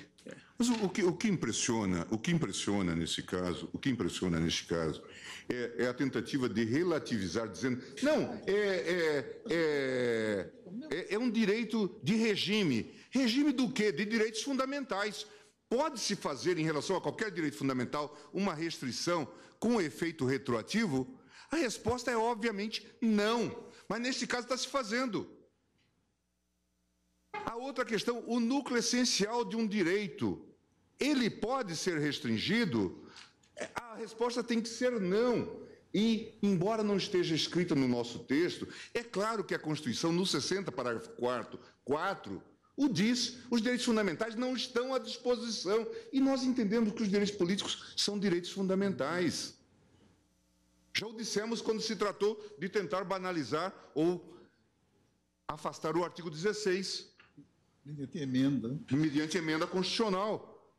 Mas o que impressiona nesse caso é a tentativa de relativizar, dizendo, não, é um direito de regime. Regime do quê? De direitos fundamentais. Pode-se fazer, em relação a qualquer direito fundamental, uma restrição com efeito retroativo? A resposta é, obviamente, não. Mas, neste caso, está se fazendo. A outra questão, o núcleo essencial de um direito, ele pode ser restringido? A resposta tem que ser não. E, embora não esteja escrita no nosso texto, é claro que a Constituição, no 60, parágrafo 4, o diz, os direitos fundamentais não estão à disposição. E nós entendemos que os direitos políticos são direitos fundamentais. Já o dissemos quando se tratou de tentar banalizar ou afastar o artigo 16. Mediante emenda constitucional,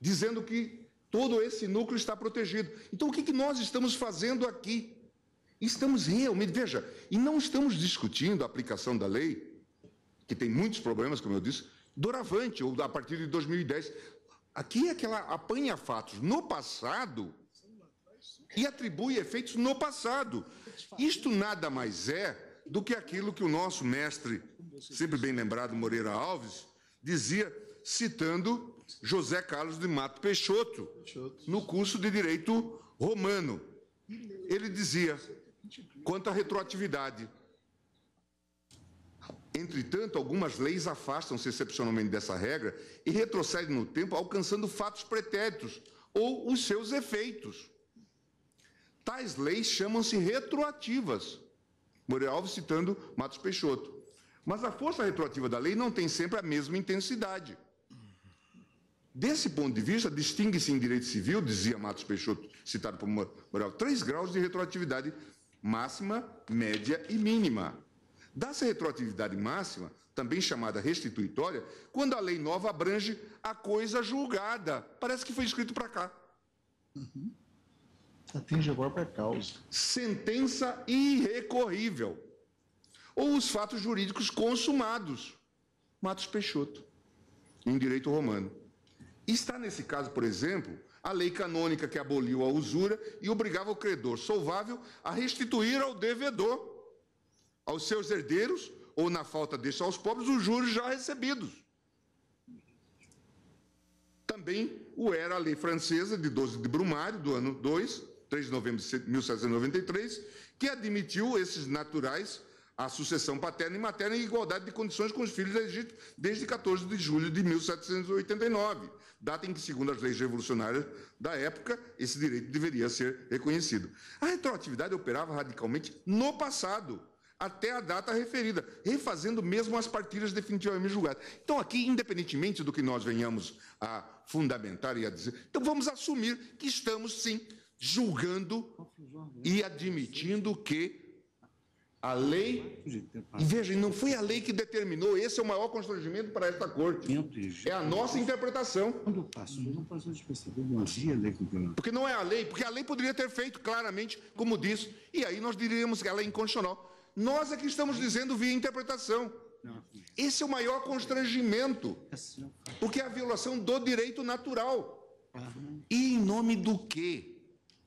dizendo que todo esse núcleo está protegido. Então, o que nós estamos fazendo aqui? Estamos realmente, veja, e não estamos discutindo a aplicação da lei, que tem muitos problemas, como eu disse, doravante, ou a partir de 2010. Aqui é que ela apanha fatos no passado e atribui efeitos no passado. Isto nada mais é do que aquilo que o nosso mestre, sempre bem lembrado, Moreira Alves, dizia, citando José Carlos de Mato Peixoto, no curso de Direito Romano. Ele dizia, quanto à retroatividade, entretanto, algumas leis afastam-se excepcionalmente dessa regra e retrocedem no tempo, alcançando fatos pretéritos ou os seus efeitos. Tais leis chamam-se retroativas. Moreira Alves citando Matos Peixoto. Mas a força retroativa da lei não tem sempre a mesma intensidade. Desse ponto de vista, distingue-se em direito civil, dizia Matos Peixoto, citado por Moreira Alves, 3 graus de retroatividade máxima, média e mínima. Dá-se a retroatividade máxima, também chamada restituitória, quando a lei nova abrange a coisa julgada. Parece que foi escrito para cá. Atinge agora para a causa. Sentença irrecorrível. Ou os fatos jurídicos consumados. Matos Peixoto, em direito romano. Está nesse caso, por exemplo, a lei canônica que aboliu a usura e obrigava o credor solvável a restituir ao devedor, aos seus herdeiros, ou na falta deste aos pobres, os juros já recebidos. Também o era a lei francesa de 12 de Brumário, do ano 2, 3 de novembro de 1793, que admitiu esses naturais a sucessão paterna e materna em igualdade de condições com os filhos legítimos desde 14 de julho de 1789, data em que, segundo as leis revolucionárias da época, esse direito deveria ser reconhecido. A retroatividade operava radicalmente no passado, até a data referida, refazendo mesmo as partilhas definitivamente julgadas. Então, aqui, independentemente do que nós venhamos a fundamentar e a dizer, então vamos assumir que estamos, sim, julgando e admitindo que a lei, e veja, não foi a lei que determinou, esse é o maior constrangimento para esta corte, é a nossa interpretação. Quando passou, não passou de perceber, não havia lei complementar. Porque não é a lei, porque a lei poderia ter feito claramente, como diz, e aí nós diríamos que ela é inconstitucional. Nós é que estamos dizendo via interpretação. Esse é o maior constrangimento, porque é a violação do direito natural. E em nome do quê?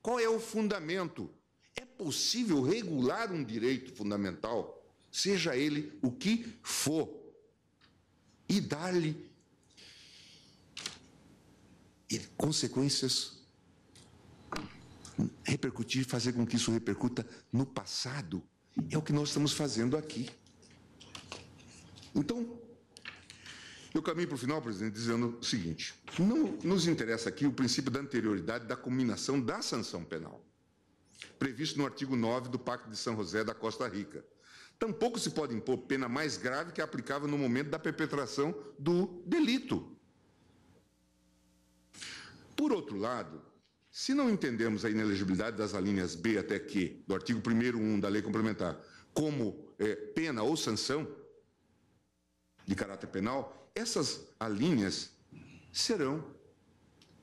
Qual é o fundamento? É possível regular um direito fundamental, seja ele o que for, e dar-lhe consequências, repercutir, fazer com que isso repercuta no passado. É o que nós estamos fazendo aqui. Então, eu caminho para o final, presidente, dizendo o seguinte: não nos interessa aqui o princípio da anterioridade da cominação da sanção penal, previsto no artigo 9 do Pacto de São José da Costa Rica. Tampouco se pode impor pena mais grave que a aplicável no momento da perpetração do delito. Por outro lado, se não entendemos a inelegibilidade das alíneas B até Q do artigo 1º1 da Lei Complementar como pena ou sanção de caráter penal, essas alíneas serão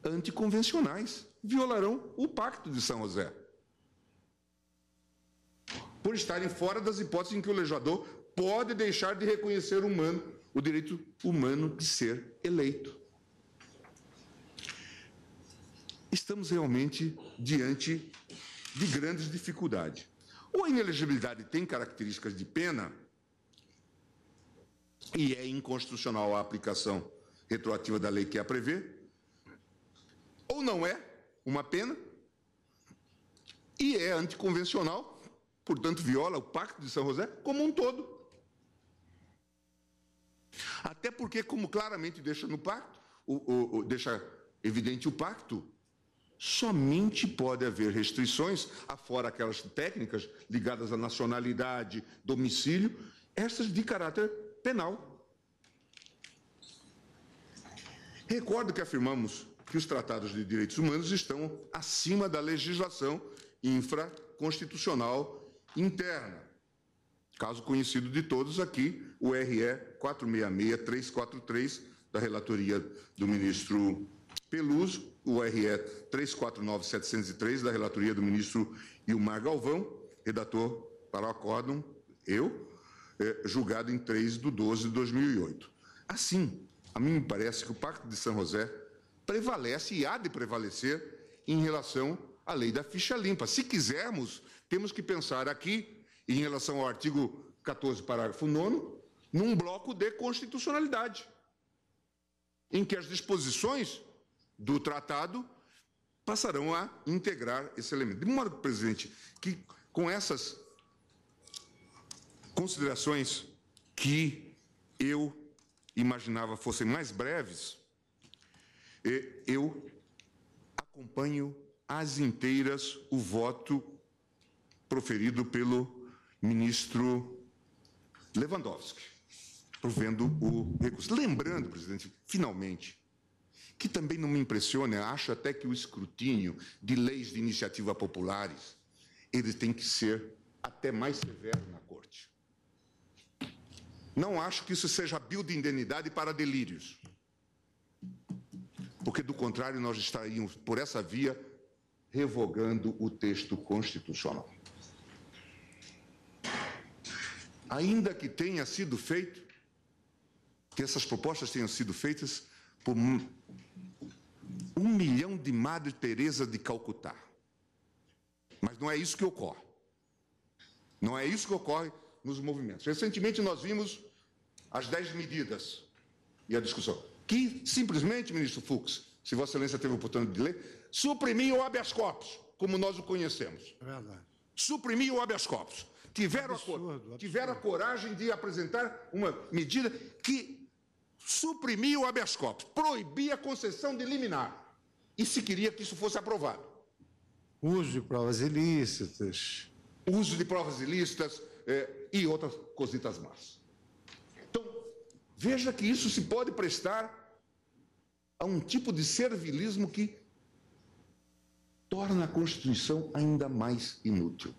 anticonvencionais, violarão o Pacto de São José, por estarem fora das hipóteses em que o legislador pode deixar de reconhecer o direito humano de ser eleito. Estamos realmente diante de grandes dificuldades. Ou a inelegibilidade tem características de pena e é inconstitucional a aplicação retroativa da lei que a prevê, ou não é uma pena e é anticonvencional, portanto viola o Pacto de São José como um todo. Até porque, como claramente deixa no pacto, deixa evidente o pacto, somente pode haver restrições, afora aquelas técnicas ligadas à nacionalidade, domicílio, essas de caráter penal. Recordo que afirmamos que os tratados de direitos humanos estão acima da legislação infraconstitucional interna. Caso conhecido de todos aqui, o RE 466343, da relatoria do ministro Peluso, o RE 349703, da relatoria do ministro Ilmar Galvão, redator para o acórdão, julgado em 3/12/2008. Assim, a mim me parece que o Pacto de São José prevalece e há de prevalecer em relação à lei da ficha limpa. Se quisermos, temos que pensar aqui, em relação ao artigo 14, parágrafo 9º, num bloco de constitucionalidade, em que as disposições do tratado passarão a integrar esse elemento. De modo, presidente, que com essas considerações que eu imaginava fossem mais breves, eu acompanho às inteiras o voto proferido pelo ministro Lewandowski, provendo o recurso. Lembrando, presidente, finalmente, que também não me impressiona, acho até que o escrutínio de leis de iniciativa populares, ele tem que ser até mais severo na Corte. Não acho que isso seja bio de indenidade para delírios, porque, do contrário, nós estaríamos, por essa via, revogando o texto constitucional. Ainda que tenha sido feito, que essas propostas tenham sido feitas por 1 milhão de Madre Teresa de Calcutá. Mas não é isso que ocorre. Não é isso que ocorre nos movimentos. Recentemente nós vimos as 10 medidas e a discussão, que simplesmente, ministro Fux, se Vossa Excelência teve a oportunidade de ler, suprimiu o habeas corpus, como nós o conhecemos. É verdade. Suprimiu o habeas corpus. Tiveram a coragem de apresentar uma medida que suprimia o habeas corpus, proibia a concessão de liminar, e se queria que isso fosse aprovado. Uso de provas ilícitas. Uso de provas ilícitas e outras cositas más. Então, veja que isso se pode prestar a um tipo de servilismo que torna a Constituição ainda mais inútil.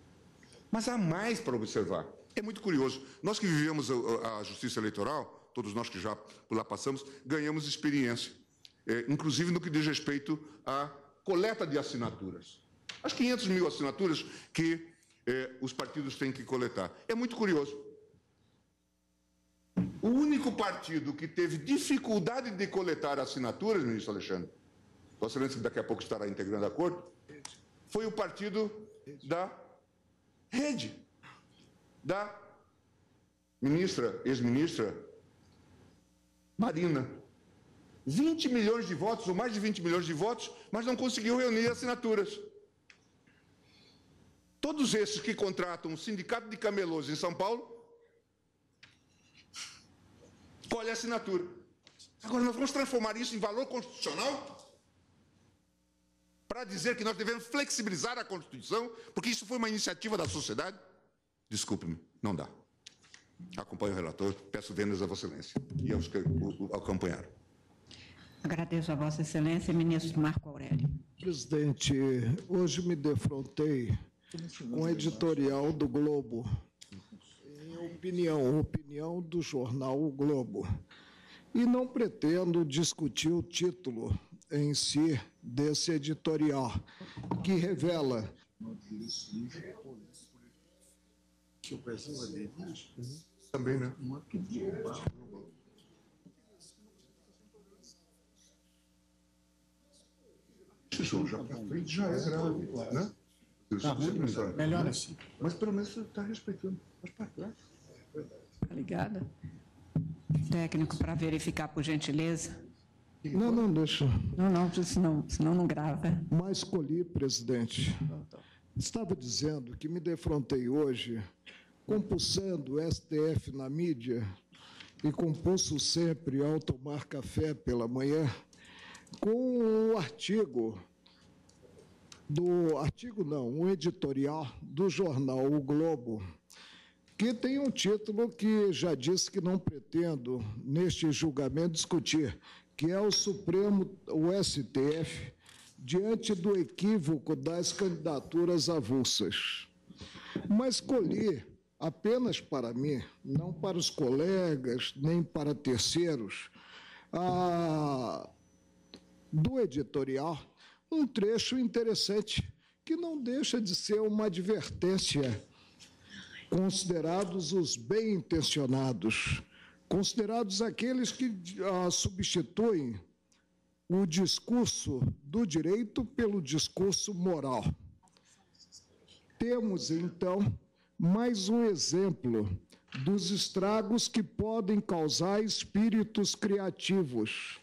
Mas há mais para observar. É muito curioso. Nós que vivemos a justiça eleitoral, todos nós que já por lá passamos, ganhamos experiência, inclusive no que diz respeito à coleta de assinaturas. As 500 mil assinaturas que os partidos têm que coletar. É muito curioso. O único partido que teve dificuldade de coletar assinaturas, ministro Alexandre, Vossa Excelência, que daqui a pouco estará integrando a corte, foi o partido da rede da ex-ministra Marina. 20 milhões de votos, ou mais de 20 milhões de votos, mas não conseguiu reunir assinaturas. Todos esses que contratam o Sindicato de Camelôs em São Paulo, colhe a assinatura. Agora, nós vamos transformar isso em valor constitucional para dizer que nós devemos flexibilizar a Constituição, porque isso foi uma iniciativa da sociedade? Desculpe-me, não dá. Acompanho o relator, peço vendas a Vossa Excelência e aos que o acompanharam. Agradeço a Vossa Excelência, ministro Marco Aurélio. Presidente, hoje me defrontei com o editorial do Globo, em opinião do jornal O Globo, e não pretendo discutir o título em si desse editorial, que revela que o Brasil é deles. Também, né? Isso já para frente já é grave, né? Melhor assim. Mas pelo menos você está respeitando. Mas para trás. Tá ligada? Técnico, para verificar, por gentileza. Não, deixa. Senão não grava. Mas colhi, presidente. Estava dizendo que me defrontei hoje, compulsando o STF na mídia, e compulso sempre ao tomar café pela manhã, com o um editorial do jornal O Globo, que tem um título que já disse que não pretendo, neste julgamento, discutir, que é o STF, diante do equívoco das candidaturas avulsas. Mas colhi, apenas para mim, não para os colegas, nem para terceiros, do editorial, um trecho interessante, que não deixa de ser uma advertência, considerados os bem-intencionados, considerados aqueles que substituem o discurso do direito pelo discurso moral. Temos, então, mais um exemplo dos estragos que podem causar espíritos criativos,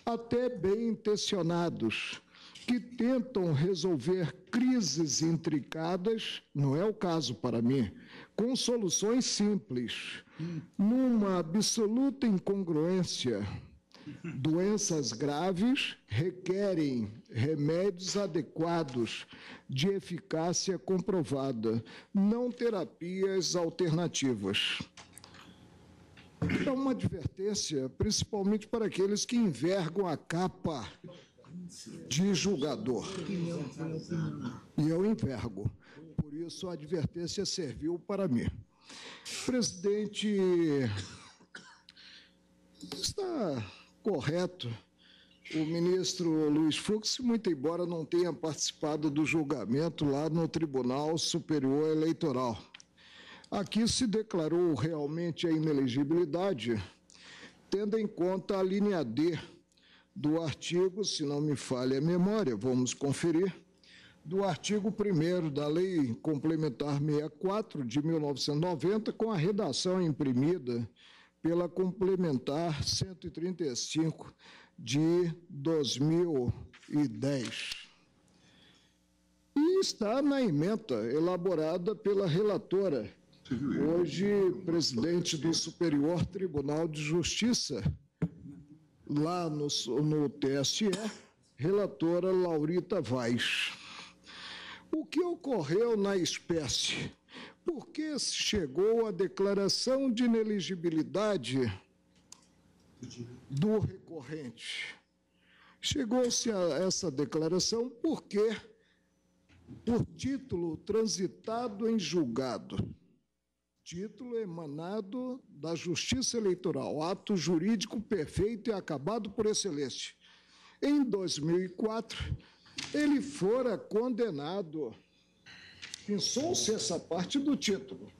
até bem-intencionados, que tentam resolver crises intricadas, não é o caso para mim, com soluções simples, numa absoluta incongruência. Doenças graves requerem remédios adequados, de eficácia comprovada, não terapias alternativas. É uma advertência, principalmente para aqueles que envergam a capa de julgador. E eu envergo. Por isso, a advertência serviu para mim. Presidente, está correto o ministro Luiz Fux, muito embora não tenha participado do julgamento lá no Tribunal Superior Eleitoral. Aqui se declarou realmente a inelegibilidade, tendo em conta a linha D do artigo, se não me falha a memória, vamos conferir, do artigo 1º da Lei Complementar 64 de 1990, com a redação imprimida pela Complementar 135 de 2010. E está na ementa elaborada pela relatora, hoje presidente do Superior Tribunal de Justiça, lá no TSE, relatora Laurita Vaz. O que ocorreu na espécie? Por que chegou a declaração de inelegibilidade do recorrente? Chegou-se a essa declaração porque, por título transitado em julgado, título emanado da Justiça Eleitoral, ato jurídico perfeito e acabado por excelência. Em 2004, ele fora condenado, pensou-se essa parte do título,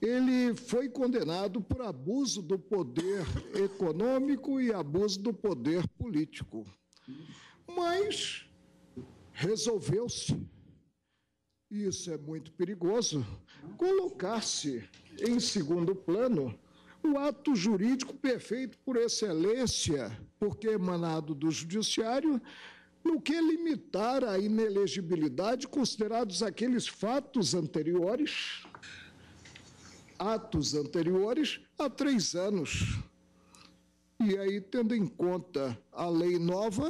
ele foi condenado por abuso do poder econômico e abuso do poder político. Mas resolveu-se isso é muito perigoso, colocar-se em segundo plano o ato jurídico perfeito por excelência, porque emanado do Judiciário, no que limitar a inelegibilidade considerados aqueles atos anteriores a 3 anos. E aí, tendo em conta a lei nova,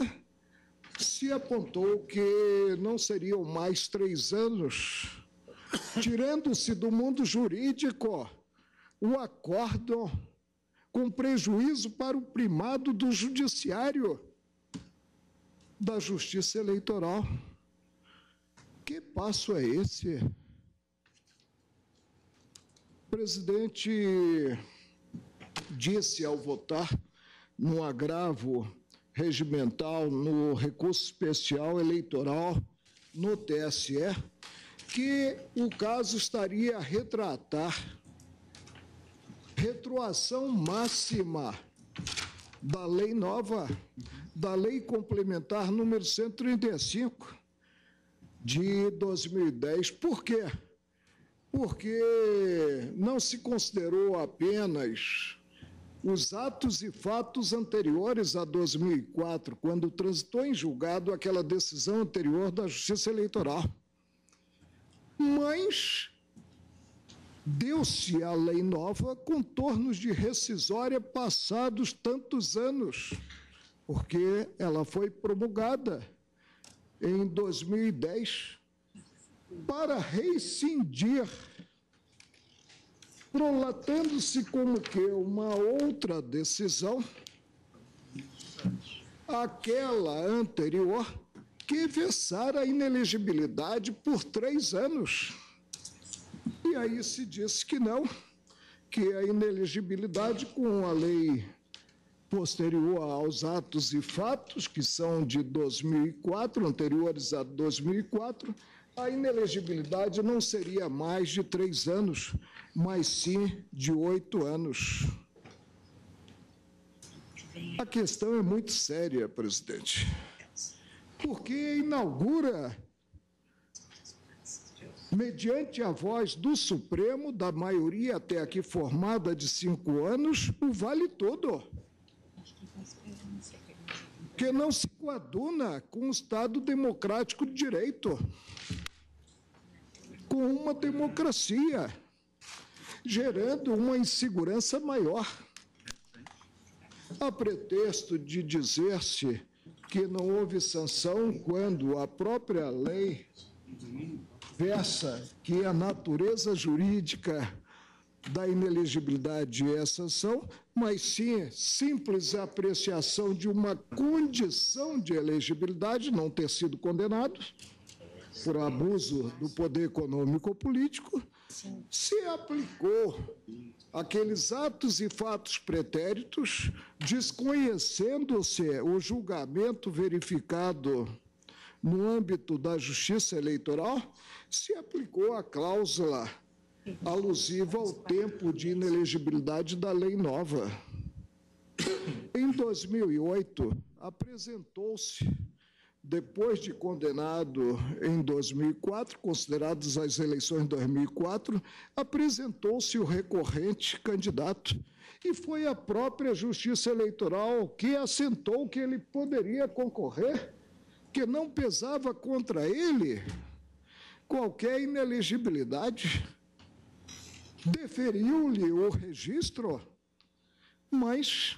se apontou que não seriam mais 3 anos, tirando-se do mundo jurídico o acórdão com prejuízo para o primado do Judiciário, da Justiça Eleitoral. Que passo é esse? O presidente disse ao votar no agravo regimental, no recurso especial eleitoral no TSE, que o caso estaria a retratar retroação máxima da lei nova, da lei complementar número 135 de 2010. Por quê? Porque não se considerou apenas os atos e fatos anteriores a 2004, quando transitou em julgado aquela decisão anterior da Justiça Eleitoral, mas deu-se à lei nova contornos de rescisória passados tantos anos, porque ela foi promulgada em 2010 para rescindir, prolatando-se como que uma outra decisão, aquela anterior, que vessara a inelegibilidade por 3 anos. E aí se disse que não, que a inelegibilidade com a lei posterior aos atos e fatos, que são de 2004, anteriores a 2004, a inelegibilidade não seria mais de 3 anos, mas sim de 8 anos. A questão é muito séria, presidente, porque inaugura, mediante a voz do Supremo, da maioria até aqui formada de 5 anos, o vale todo, que não se coaduna com o Estado democrático de direito, com uma democracia, gerando uma insegurança maior. A pretexto de dizer-se que não houve sanção quando a própria lei versa que a natureza jurídica da inelegibilidade é sanção, mas sim simples apreciação de uma condição de elegibilidade, não ter sido condenado por abuso do poder econômico ou político, se aplicou aqueles atos e fatos pretéritos, desconhecendo-se o julgamento verificado no âmbito da Justiça Eleitoral, se aplicou a cláusula alusiva ao tempo de inelegibilidade da lei nova. Em 2008, apresentou-se, depois de condenado em 2004, consideradas as eleições de 2004, apresentou-se o recorrente candidato e foi a própria Justiça Eleitoral que assentou que ele poderia concorrer, que não pesava contra ele qualquer inelegibilidade. Deferiu-lhe o registro, mas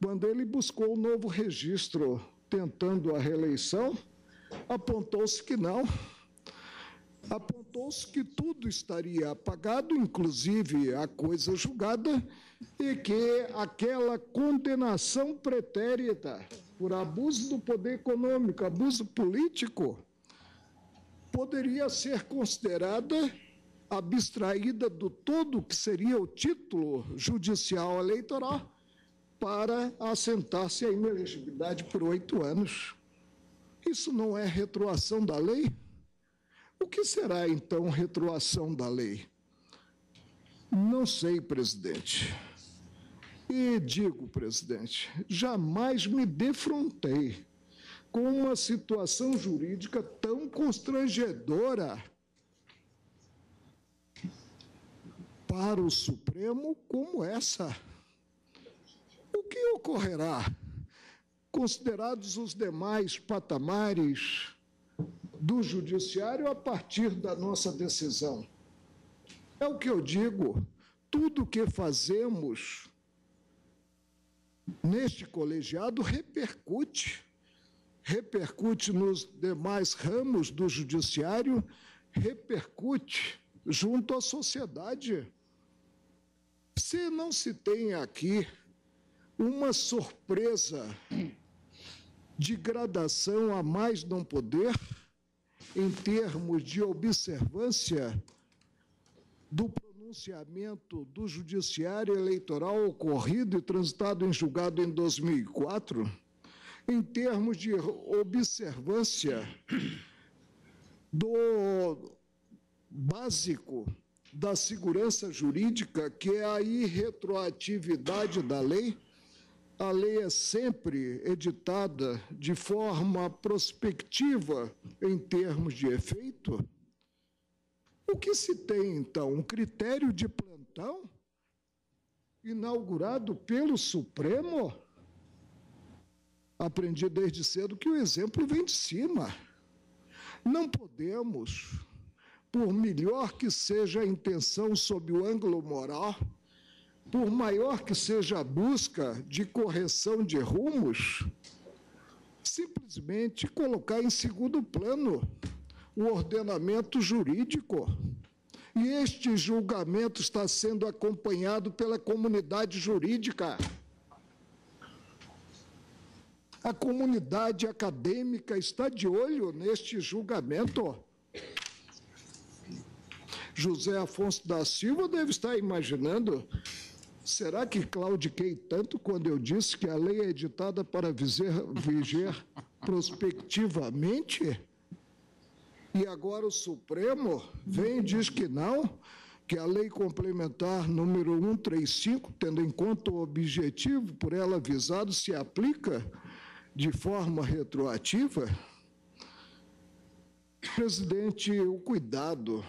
quando ele buscou um novo registro tentando a reeleição, apontou-se que não. Apontou-se que tudo estaria apagado, inclusive a coisa julgada, e que aquela condenação pretérita por abuso do poder econômico, abuso político, poderia ser considerada abstraída do todo que seria o título judicial eleitoral para assentar-se a inelegibilidade por 8 anos. Isso não é retroação da lei? O que será, então, retroação da lei? Não sei, presidente. E digo, presidente, jamais me defrontei com uma situação jurídica tão constrangedora para o Supremo como essa. O que ocorrerá, considerados os demais patamares do Judiciário, a partir da nossa decisão? É o que eu digo, tudo que fazemos neste colegiado repercute nos demais ramos do Judiciário, repercute junto à sociedade. Se não se tem aqui uma surpresa de gradação a mais não poder, em termos de observância do pronunciamento do Judiciário Eleitoral ocorrido e transitado em julgado em 2004, em termos de observância do básico da segurança jurídica, que é a irretroatividade da lei. A lei é sempre editada de forma prospectiva em termos de efeito. O que se tem, então? Um critério de plantão inaugurado pelo Supremo? Aprendi desde cedo que o exemplo vem de cima. Não podemos, por melhor que seja a intenção sob o ângulo moral, por maior que seja a busca de correção de rumos, simplesmente colocar em segundo plano o ordenamento jurídico. E este julgamento está sendo acompanhado pela comunidade jurídica. A comunidade acadêmica está de olho neste julgamento. José Afonso da Silva deve estar imaginando: será que claudiquei tanto quando eu disse que a lei é editada para viger prospectivamente? E agora o Supremo vem e diz que não, que a lei complementar número 135, tendo em conta o objetivo por ela visado, se aplica de forma retroativa. Presidente, o cuidado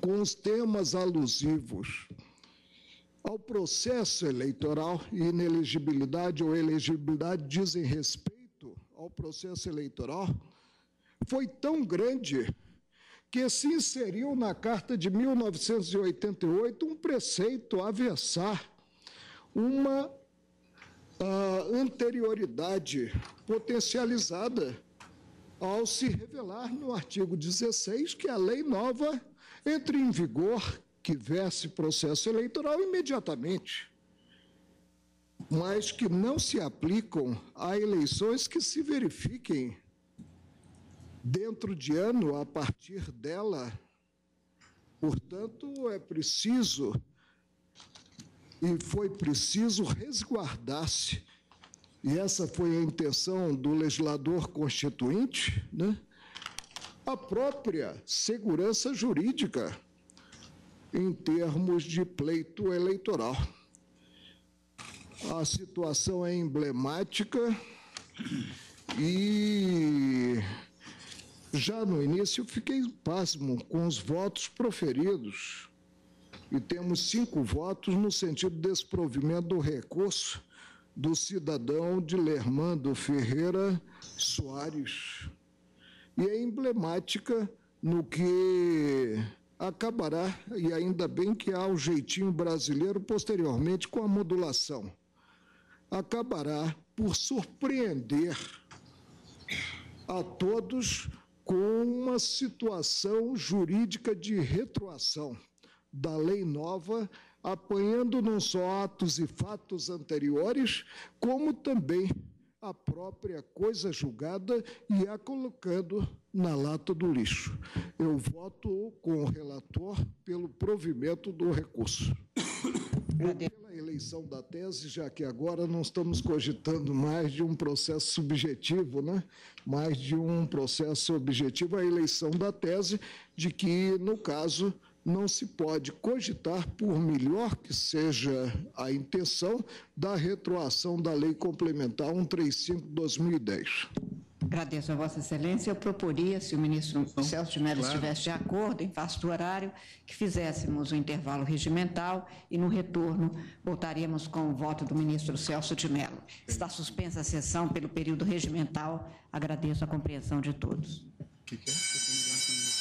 com os temas alusivos ao processo eleitoral, e inelegibilidade ou elegibilidade dizem respeito ao processo eleitoral, foi tão grande que se inseriu na Carta de 1988 um preceito a versar uma anterioridade potencializada ao se revelar no artigo 16 que a lei nova entre em vigor, que verse processo eleitoral imediatamente, mas que não se aplicam a eleições que se verifiquem dentro de ano a partir dela. Portanto, é preciso, e foi preciso resguardar-se, e essa foi a intenção do legislador constituinte, né? A própria segurança jurídica em termos de pleito eleitoral. A situação é emblemática e já no início eu fiquei pasmo com os votos proferidos, e temos 5 votos no sentido de desprovimento do recurso do cidadão Dilermando Ferreira Soares. E é emblemática no que acabará, e ainda bem que há o jeitinho brasileiro posteriormente com a modulação, acabará por surpreender a todos com uma situação jurídica de retroação da lei nova, apanhando não só atos e fatos anteriores, como também a própria coisa julgada e a colocando na lata do lixo. Eu voto com o relator pelo provimento do recurso. Pela eleição da tese, já que agora não estamos cogitando mais de um processo subjetivo, né? Mais de um processo objetivo, a eleição da tese, de que, no caso, não se pode cogitar, por melhor que seja a intenção, da retroação da Lei Complementar 135/2010. Agradeço a Vossa Excelência. Eu proporia, se o ministro Celso de Mello estivesse de acordo, em face do horário, que fizéssemos o intervalo regimental e, no retorno, voltaríamos com o voto do ministro Celso de Mello. Está suspensa a sessão pelo período regimental. Agradeço a compreensão de todos. Que é?